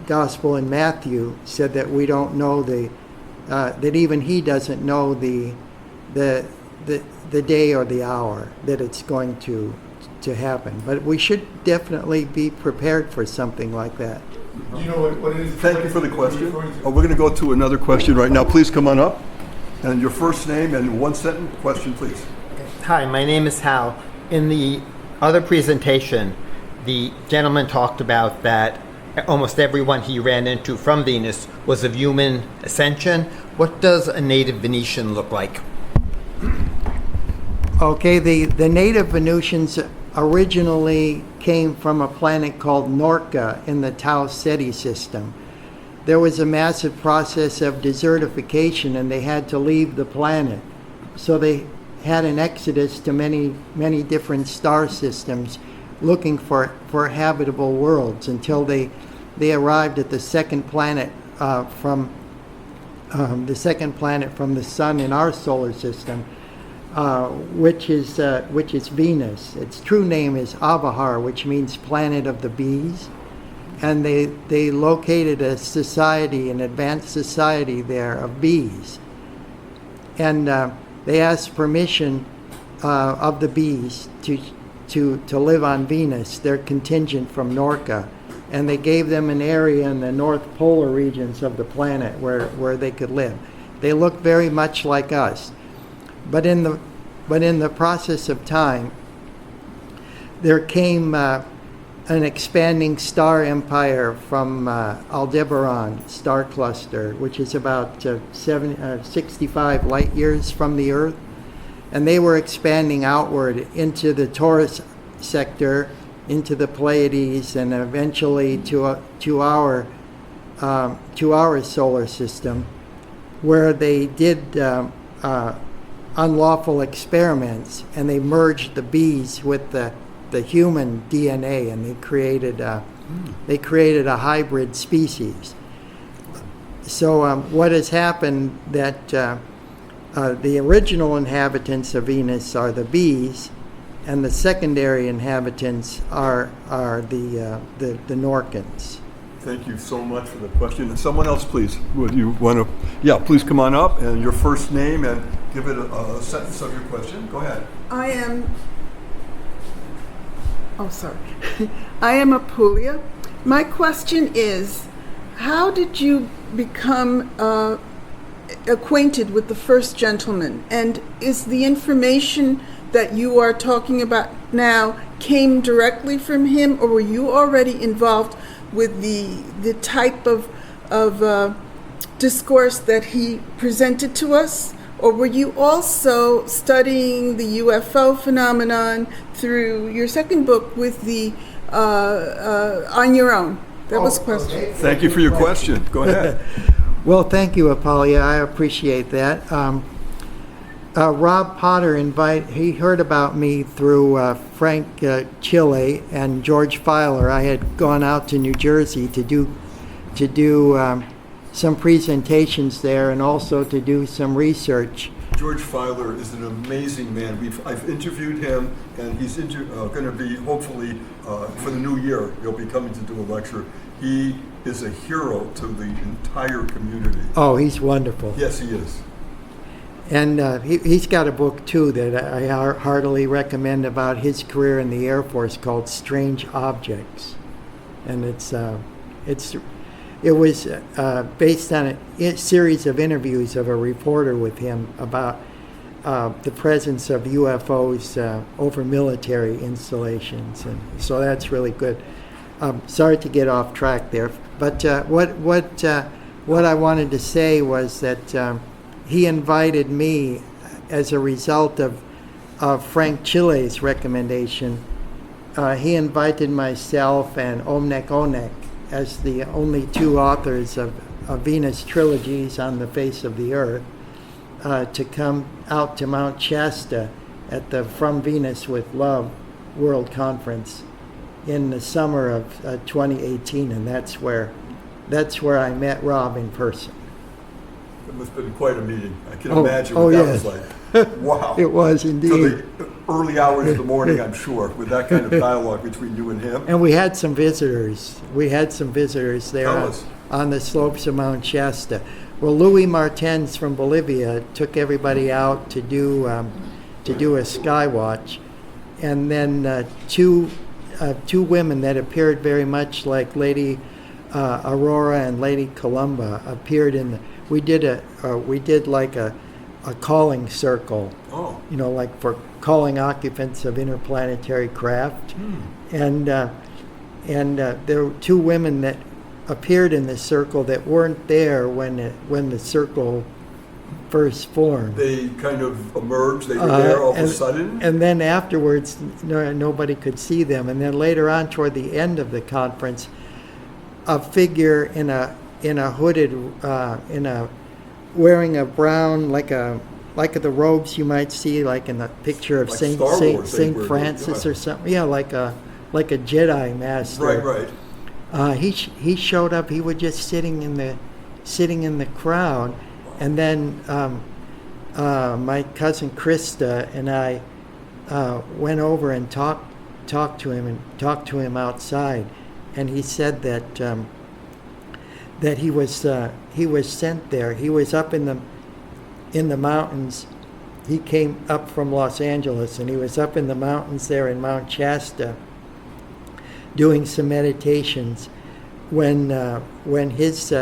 Gospel in Matthew said that we don't know that even he doesn't know the day or the hour that it's going to happen. But we should definitely be prepared for something like that. Do you know what it is? Thank you for the question. We're going to go to another question right now. Please come on up. And your first name and one sentence question, please. Hi, my name is Hal. In the other presentation, the gentleman talked about that almost everyone he ran into from Venus was of human ascension. What does a native Venetian look like? Okay, the native Venusians originally came from a planet called Norca in the Tau Ceti system. There was a massive process of desertification, and they had to leave the planet. So they had an exodus to many, many different star systems looking for habitable worlds until they arrived at the second planet from the sun in our solar system, which is Venus. Its true name is Abahar, which means planet of the bees. And they located a society, an advanced society there of bees. And they asked permission of the bees to live on Venus. They're contingent from Norca. And they gave them an area in the North Polar regions of the planet where they could live. They look very much like us. But in the process of time, there came an expanding star empire from Aldebaran star cluster, which is about 65 light years from the Earth. And they were expanding outward into the Taurus sector, into the Pleiades, and eventually to our solar system, where they did unlawful experiments, and they merged the bees with the human DNA, and they created a hybrid species. So what has happened that the original inhabitants of Venus are the bees, and the secondary inhabitants are the Norcans. Thank you so much for the question. And someone else, please. Would you want to? Yeah, please come on up and your first name and give it a sentence of your question. Go ahead. I am Apulia. My question is, how did you become acquainted with the first gentleman? And is the information that you are talking about now came directly from him, or were you already involved with the type of discourse that he presented to us? Or were you also studying the UFO phenomenon through your second book with the on your own? That was the question. Okay. Thank you for your question. Go ahead. Well, thank you, Apolia. I appreciate that. Rob Potter he heard about me through Frank Chile and George Filer. I had gone out to New Jersey to do some presentations there, and also to do some research. George Filer is an amazing man. I've interviewed him, and he's going to be, hopefully, for the new year, he'll be coming to do a lecture. He is a hero to the entire community. Oh, he's wonderful. Yes, he is. And he's got a book, too, that I heartily recommend about his career in the Air Force called Strange Objects. And it was based on a series of interviews of a reporter with him about the presence of UFOs over military installations. And so that's really good. Sorry to get off track there. But what I wanted to say was that he invited me as a result of Frank Chile's recommendation, he invited myself and Omnek Onek as the only two authors of Venus trilogies on the face of the earth to come out to Mount Shasta at the From Venus with Love World Conference in the summer of 2018, and that's where I met Rob in person. It must have been quite a meeting. I can Oh, imagine oh, what that yes. was like. Wow. It was To indeed. the early hours of the morning, I'm sure, with that kind of dialogue between you and him. And we had some visitors. We had some visitors there Tell us. on the slopes of Mount Shasta. Well, Louis Martens from Bolivia took everybody out to do a sky watch, and then two women that appeared very much like Lady Aurora and Lady Columba appeared in the. We did like a calling circle. Oh. You know, like for calling occupants of interplanetary craft. And there were two women that appeared in the circle that weren't there when the circle first formed. They kind of emerged, they were there all of a sudden? And then afterwards, nobody could see them. And then later on, toward the end of the conference, a figure in a hooded, wearing a brown, like the robes you might see, like in the picture of Like Saint Star Wars, they Saint were, Francis yeah. or something. Yeah, like a Jedi master. Right. He showed up. He was just sitting in the crowd, and then my cousin Krista and I went over and talked to him outside, and he said that he was sent there. He was up in the mountains. He came up from Los Angeles, and he was up in the mountains there in Mount Shasta doing some meditations when his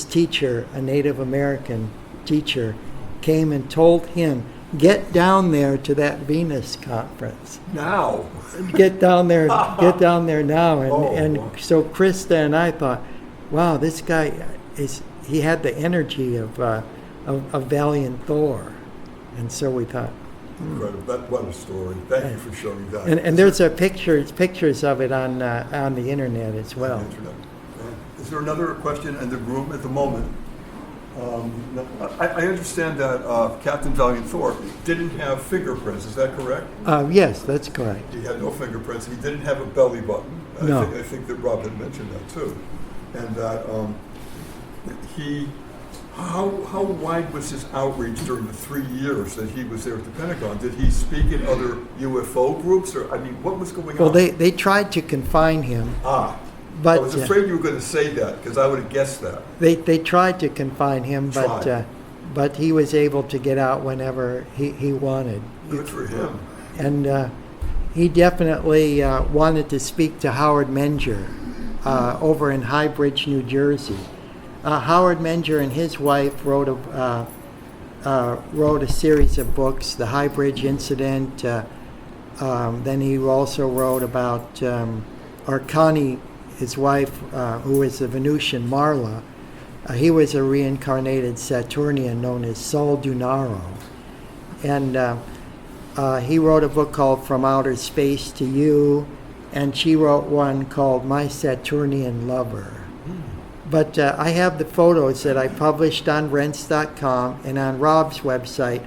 teacher, a Native American teacher, came and told him, "Get down there to that Venus conference. Now. Get down there now." And Oh. so Krista and I thought, wow, this guy he had the energy of valiant Thor. And so we thought, Incredible. What a story. Thank you for showing that. and there's pictures of it on the internet as well. Internet. Is there another question in the room at the moment? I understand that Captain Valiant Thor didn't have fingerprints. Is that correct? Yes, that's correct. He had no fingerprints. He didn't have a belly button. No. I think that Rob had mentioned that too. And that how wide was his outreach during the 3 years that he was there at the Pentagon? Did he speak in other UFO groups, or what was going Well, on? they tried to confine him, I but was afraid you were going to say that because I would have guessed that. they tried to confine him, Tried. but he was able to get out whenever he wanted. Good for him. And he definitely wanted to speak to Howard Menger over in High Bridge, New Jersey. Howard Menger and his wife wrote a series of books, The High Bridge Incident. Then he also wrote about Arcani, his wife, who is a Venusian Marla. He was a reincarnated Saturnian known as Sol Dunaro. And he wrote a book called From Outer Space to You, and she wrote one called My Saturnian Lover. But I have the photos that I published on Rents.com and on Rob's website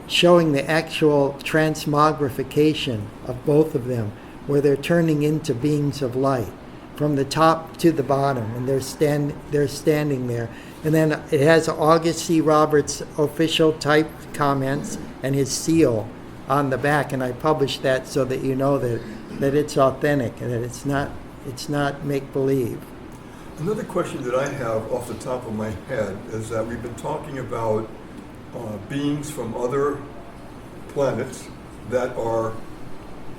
showing the actual transmogrification of both of them, where they're turning into beings of light from the top to the bottom, and they're standing there. And then it has August C. Roberts' official type comments and his seal on the back, and I published that so that you know that it's authentic and that it's not make-believe. Another question that I have off the top of my head is that we've been talking about beings from other planets that are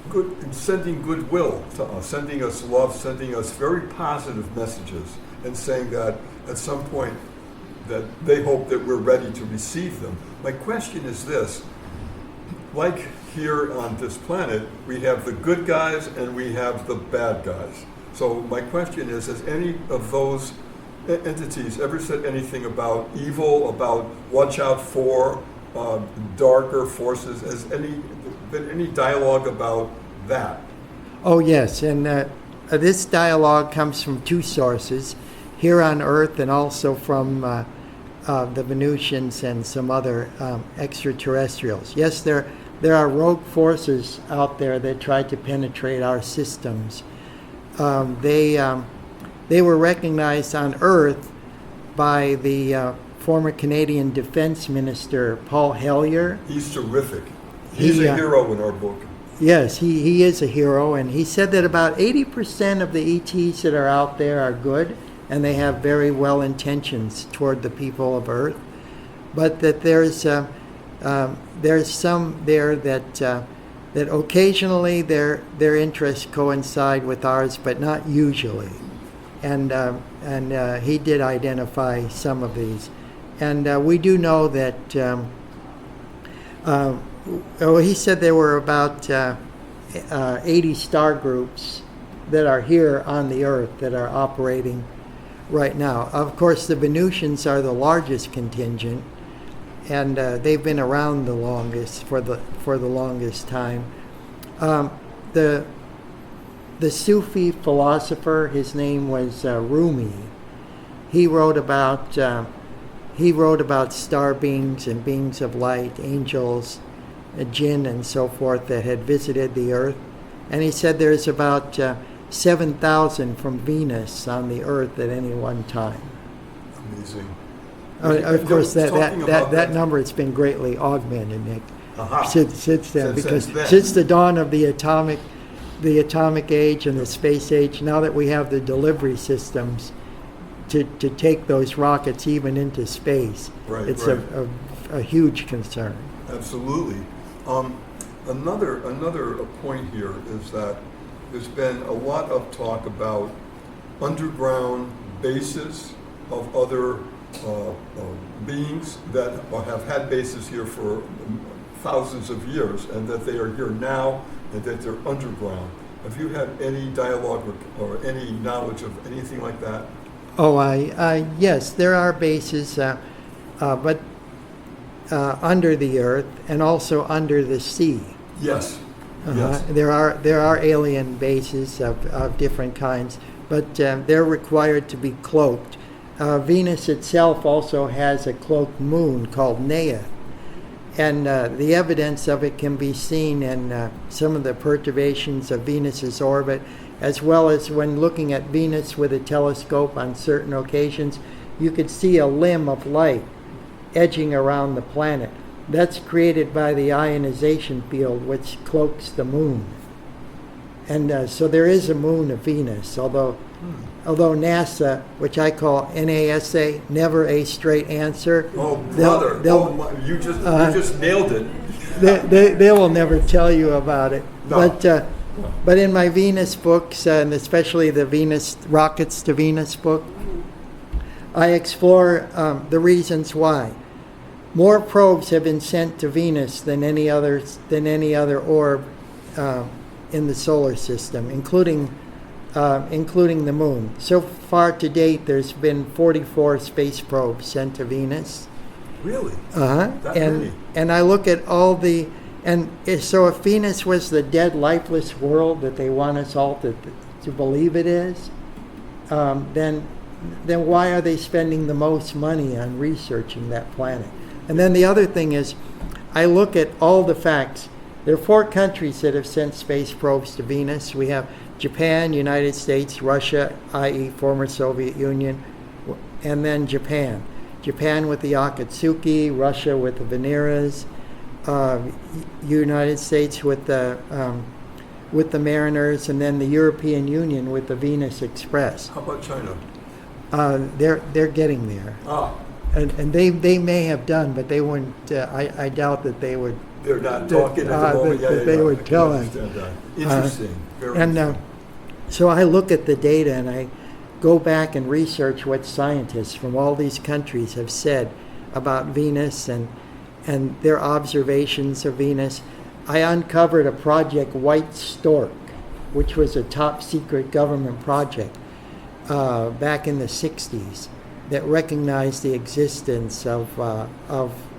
good, sending goodwill to us, sending us love, sending us very positive messages, and saying that at some point that they hope that we're ready to receive them. My question is this: like here on this planet, we have the good guys and we have the bad guys. So my question is, has any of those entities ever said anything about evil, about watch out for, darker forces? Has been any dialogue about that? Oh, yes, and this dialogue comes from two sources, here on Earth and also from the Venusians and some other extraterrestrials. Yes, there are rogue forces out there that try to penetrate our systems. They were recognized on Earth by the former Canadian Defense Minister, Paul Hellyer. He's terrific. He's a hero in our book. Yes, he is a hero, and he said that about 80% of the ETs that are out there are good, and they have very well intentions toward the people of Earth, but that there's some there that occasionally their interests coincide with ours, but not usually. And he did identify some of these, and we do know that. He said there were about 80 star groups that are here on the Earth that are operating right now. Of course, the Venusians are the largest contingent, and they've been around the longest for the longest time. The Sufi philosopher, his name was Rumi. He wrote about star beings and beings of light, angels, jinn, and so forth that had visited the Earth, and he said there's about 7,000 from Venus on the Earth at any one time. Amazing. Of course, that number has been greatly augmented, Nick, since then, because since the dawn of the atomic age and the space age, now that we have the delivery systems to take those rockets even into space, it's a huge concern. Absolutely. Another point here is that there's been a lot of talk about underground bases of other beings that have had bases here for thousands of years, and that they are here now, and that they're underground. Have you had any dialogue or any knowledge of anything like that? Oh, yes, there are bases, but under the Earth and also under the sea. Yes. Yes. There are alien bases of different kinds, but they're required to be cloaked. Venus itself also has a cloaked moon called Neith, and the evidence of it can be seen in some of the perturbations of Venus's orbit, as well as when looking at Venus with a telescope on certain occasions, you could see a limb of light edging around the planet. That's created by the ionization field, which cloaks the moon. And so there is a moon of Venus, although NASA, which I call NASA, never a straight answer. Oh, brother! You just nailed it. They will never tell you about it. No. But in my Venus books, and especially the Venus Rockets to Venus book, I explore the reasons why. More probes have been sent to Venus than any other orb in the solar system, including the moon. So far to date, there's been 44 space probes sent to Venus. Really? That many? And I look at all the, and so if Venus was the dead, lifeless world that they want us all to believe it is, then why are they spending the most money on researching that planet? And then the other thing is, I look at all the facts. There are 4 countries that have sent space probes to Venus. We have Japan, United States, Russia, i.e. former Soviet Union, and then Japan. Japan with the Akatsuki, Russia with the Veneras, United States with the Mariners, and then the European Union with the Venus Express. How about China? They're getting there. And they may have done, but they wouldn't. I doubt that they would. They're not talking at the moment. That they would tell us. Interesting. Very interesting. So I look at the data and I go back and research what scientists from all these countries have said about Venus and their observations of Venus. I uncovered a project, White Stork, which was a top secret government project back in the 60s that recognized the existence of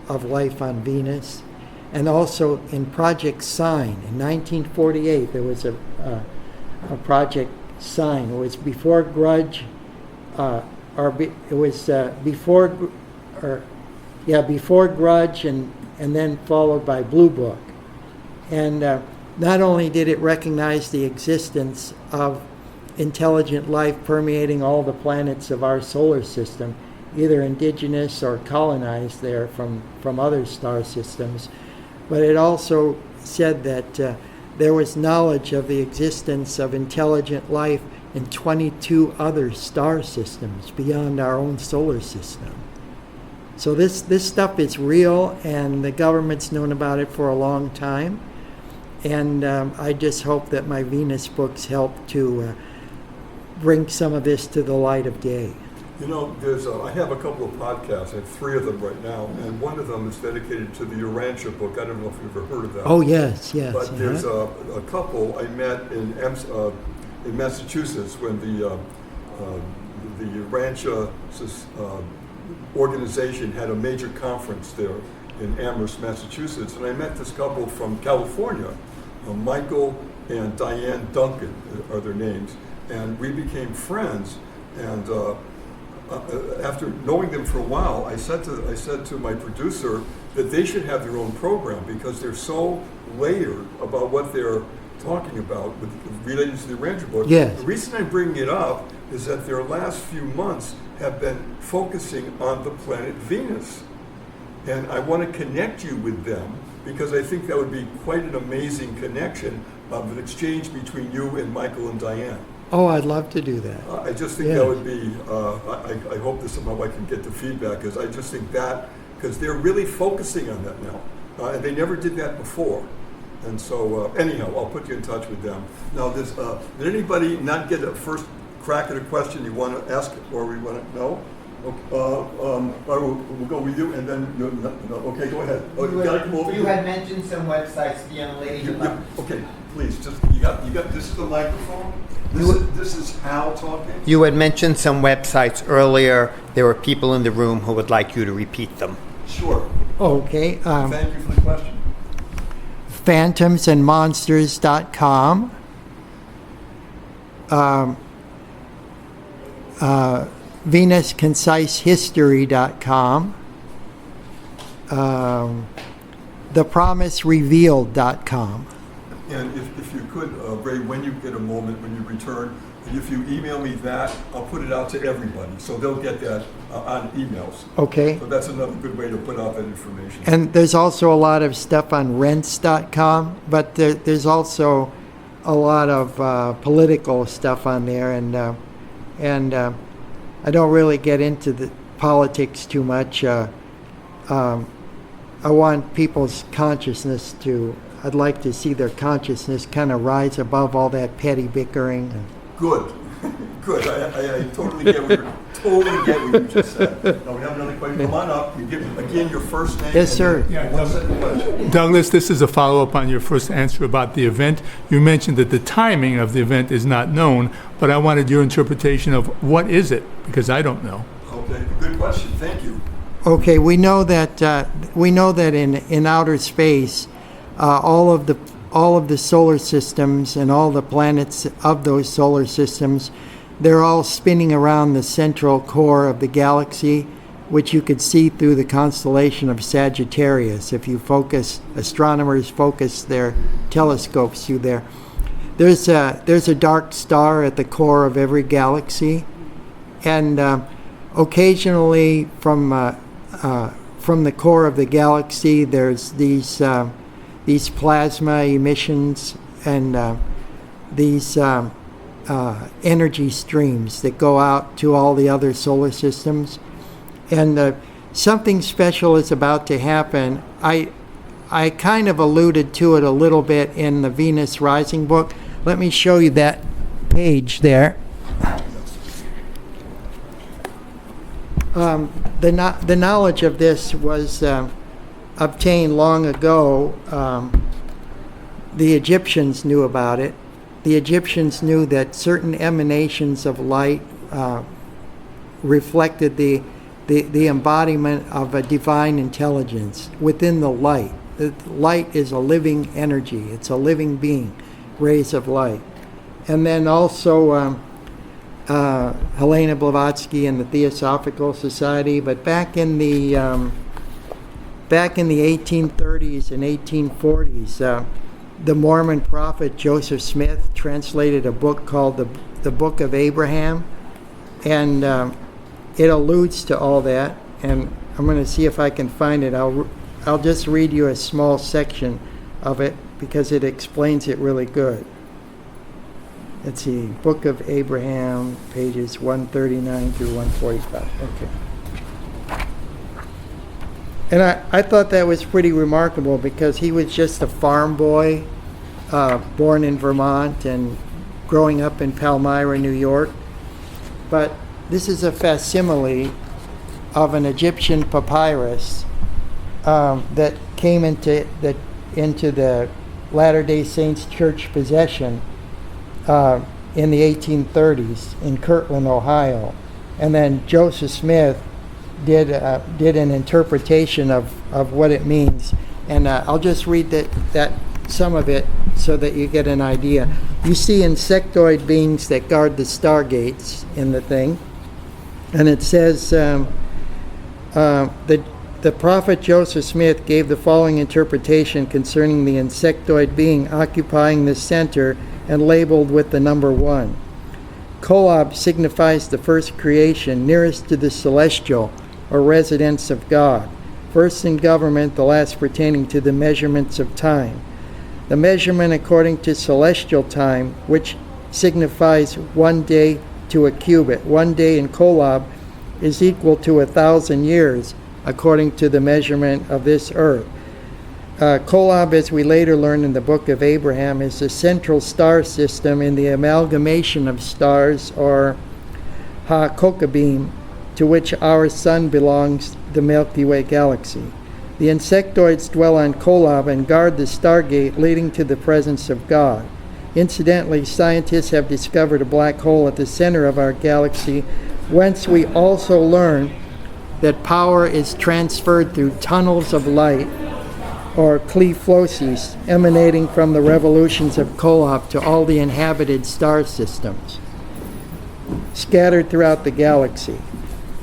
of life on Venus. And also in Project Sign in 1948, there was a Project Sign. It was before Grudge, before Grudge, and then followed by Blue Book. And not only did it recognize the existence of intelligent life permeating all the planets of our solar system, either indigenous or colonized there from other star systems, but it also said that there was knowledge of the existence of intelligent life in 22 other star systems beyond our own solar system. So this stuff is real, and the government's known about it for a long time. And I just hope that my Venus books help to bring some of this to the light of day. You know, I have a couple of podcasts. I have 3 of them right now, and one of them is dedicated to the Urantia book. I don't know if you've ever heard of that. Oh, yes. But there's a couple I met in Massachusetts when the Urantia organization had a major conference there in Amherst, Massachusetts, and I met this couple from California. Michael and Diane Duncan are their names, and we became friends. And after knowing them for a while, I said to my producer that they should have their own program because they're so layered about what they're talking about related to the Ranger book. Yes. The reason I'm bringing it up is that their last few months have been focusing on the planet Venus. And I want to connect you with them because I think that would be quite an amazing connection of an exchange between you and Michael and Diane. Oh, I'd love to do that. I just think that would be, I hope that somehow I can get the feedback, because I just think that, because they're really focusing on that now. And they never did that before. And so, anyhow, I'll put you in touch with them. Now, did anybody not get a first crack at a question you want to ask or we want to know? We'll go with you, and then okay, go ahead. You gotta come over. You had mentioned some websites, the young lady. Okay, please, just you got. This is the microphone. This is Hal talking. You had mentioned some websites earlier. There were people in the room who would like you to repeat them. Sure. Okay. Thank you for the question. Phantomsandmonsters.com. VenusConciseHistory.com, ThePromiseRevealed.com. And if you could, Ray, when you get a moment, when you return, if you email me that, I'll put it out to everybody, so they'll get that on emails. Okay. So that's another good way to put out that information. And there's also a lot of stuff on rents.com, but there's also a lot of political stuff on there, and I don't really get into the politics too much. I want people's consciousness I'd like to see their consciousness kind of rise above all that petty bickering. Good. Good. I totally get what you just said. Now we have another question. Come on up. You give again your first name. Yes, sir. Yeah, One second question. Douglas, this is a follow-up on your first answer about the event. You mentioned that the timing of the event is not known, but I wanted your interpretation of what is it, because I don't know. Okay. Good question. Thank you. Okay, we know that in outer space, all of the solar systems and all the planets of those solar systems, they're all spinning around the central core of the galaxy, which you could see through the constellation of Sagittarius. If you astronomers focus their telescopes through there. There's a dark star at the core of every galaxy, and occasionally from the core of the galaxy, there's these plasma emissions and these energy streams that go out to all the other solar systems. And something special is about to happen. I kind of alluded to it a little bit in the Venus Rising book. Let me show you that page there. The knowledge of this was obtained long ago. The Egyptians knew about it. The Egyptians knew that certain emanations of light reflected the the embodiment of a divine intelligence within the light. The light is a living energy. It's a living being, rays of light. And then also Helena Blavatsky and the Theosophical Society. But back in the 1830s and 1840s, the Mormon prophet Joseph Smith translated a book called the Book of Abraham, and it alludes to all that. And I'm going to see if I can find it. I'll just read you a small section of it because it explains it really good. Let's see, Book of Abraham, pages 139 through 145. Okay. And I thought that was pretty remarkable because he was just a farm boy, born in Vermont and growing up in Palmyra, New York. But this is a facsimile of an Egyptian papyrus that came into the Latter-day Saints Church possession in the 1830s in Kirtland, Ohio. And then Joseph Smith did an interpretation of what it means. And I'll just read that some of it so that you get an idea. You see insectoid beings that guard the stargates in the thing. And it says, the prophet Joseph Smith gave the following interpretation concerning the insectoid being occupying the center and labeled with the number 1. Kolob signifies the first creation nearest to the celestial or residence of God, first in government, the last pertaining to the measurements of time. The measurement according to celestial time, which signifies 1 day to a cubit. 1 day in Kolob is equal to 1,000 years, according to the measurement of this earth. Kolob, as we later learn in the Book of Abraham, is the central star system in the amalgamation of stars, or Ha-Kokabim, to which our sun belongs, the Milky Way galaxy. The insectoids dwell on Kolob and guard the stargate leading to the presence of God. Incidentally, scientists have discovered a black hole at the center of our galaxy, whence we also learn that power is transferred through tunnels of light, or clefloses, emanating from the revolutions of Kolob to all the inhabited star systems scattered throughout the galaxy.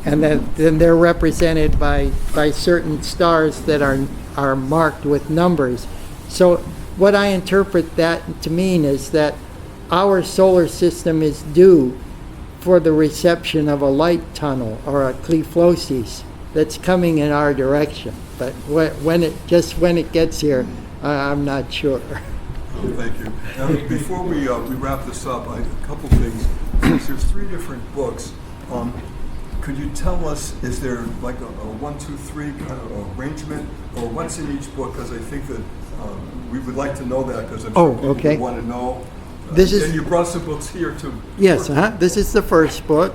And then they're represented by certain stars that are marked with numbers. So what I interpret that to mean is that our solar system is due for the reception of a light tunnel or a clefloses that's coming in our direction. But when it gets here, I'm not sure. Oh, thank you. Now, before we wrap this up, a couple things. Since there's 3 different books, could you tell us, is there like a 1, 2, 3 kind of arrangement, or what's in each book? Because I think that we would like to know that, because I'm sure people okay. want to know. And you brought some books here too. Yes, this is the first book,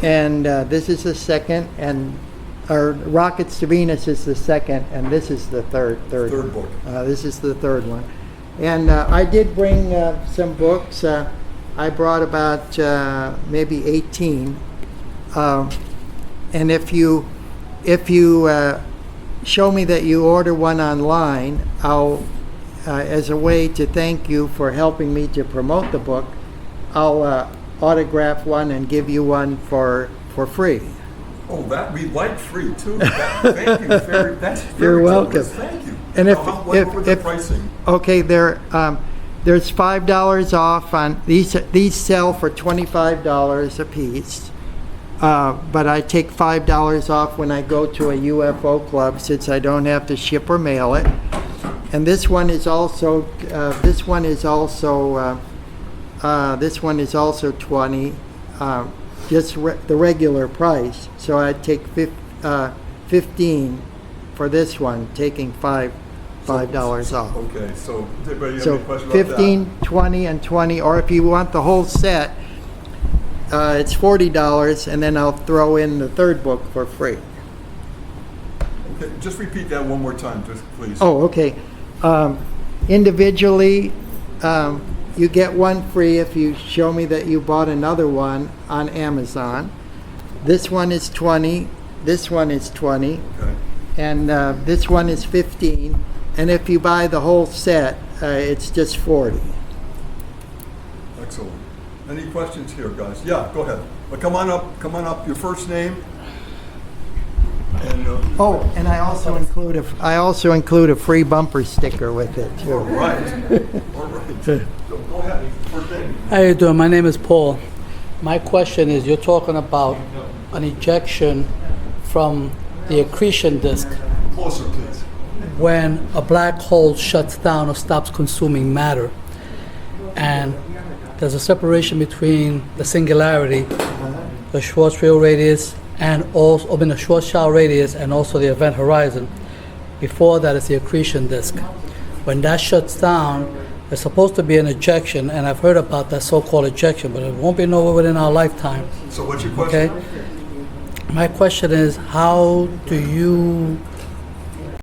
and this is the second, and our Rockets to Venus is the second, and this is the third book. This is the third one. And I did bring some books. I brought about maybe 18. And if you show me that you order one online, I'll, as a way to thank you for helping me to promote the book, I'll autograph one and give you one for free. Oh, that we like free too. Thank you. That's very You're welcome. generous. Thank you. And what were the pricing? Okay, there's $5 off on these. These sell for $25 a piece. But I take $5 off when I go to a UFO club, since I don't have to ship or mail it. And this one is also 20, just the regular price. So I take 15 for this one, taking $5 off. Okay, so does anybody have So any question 15, about 20, and 20, or if you want the whole set, it's $40, and then I'll throw in the third book for free. that? Okay, just repeat that one more time, just please. Oh, okay. Individually, you get one free if you show me that you bought another one on Amazon. This one is 20, this one is 20, Okay. and this one is 15. And if you buy the whole set, it's just 40. Excellent. Any questions here, guys? Yeah, go ahead. Well, come on up, your first name. And, Oh, and I also include a free bumper sticker with it all too. right. All right. So go ahead, first name. How you doing? My name is Paul. My question is, you're talking about an ejection from the accretion disk Closer, please. when a black hole shuts down or stops consuming matter. And there's a separation between the singularity, the Schwarzschild radius, and also, the Schwarzschild radius and also the event horizon. Before that is the accretion disk. When that shuts down, there's supposed to be an ejection, and I've heard about that so-called ejection, but it won't be nowhere within our lifetime. So what's your question? Okay? My question is, how do you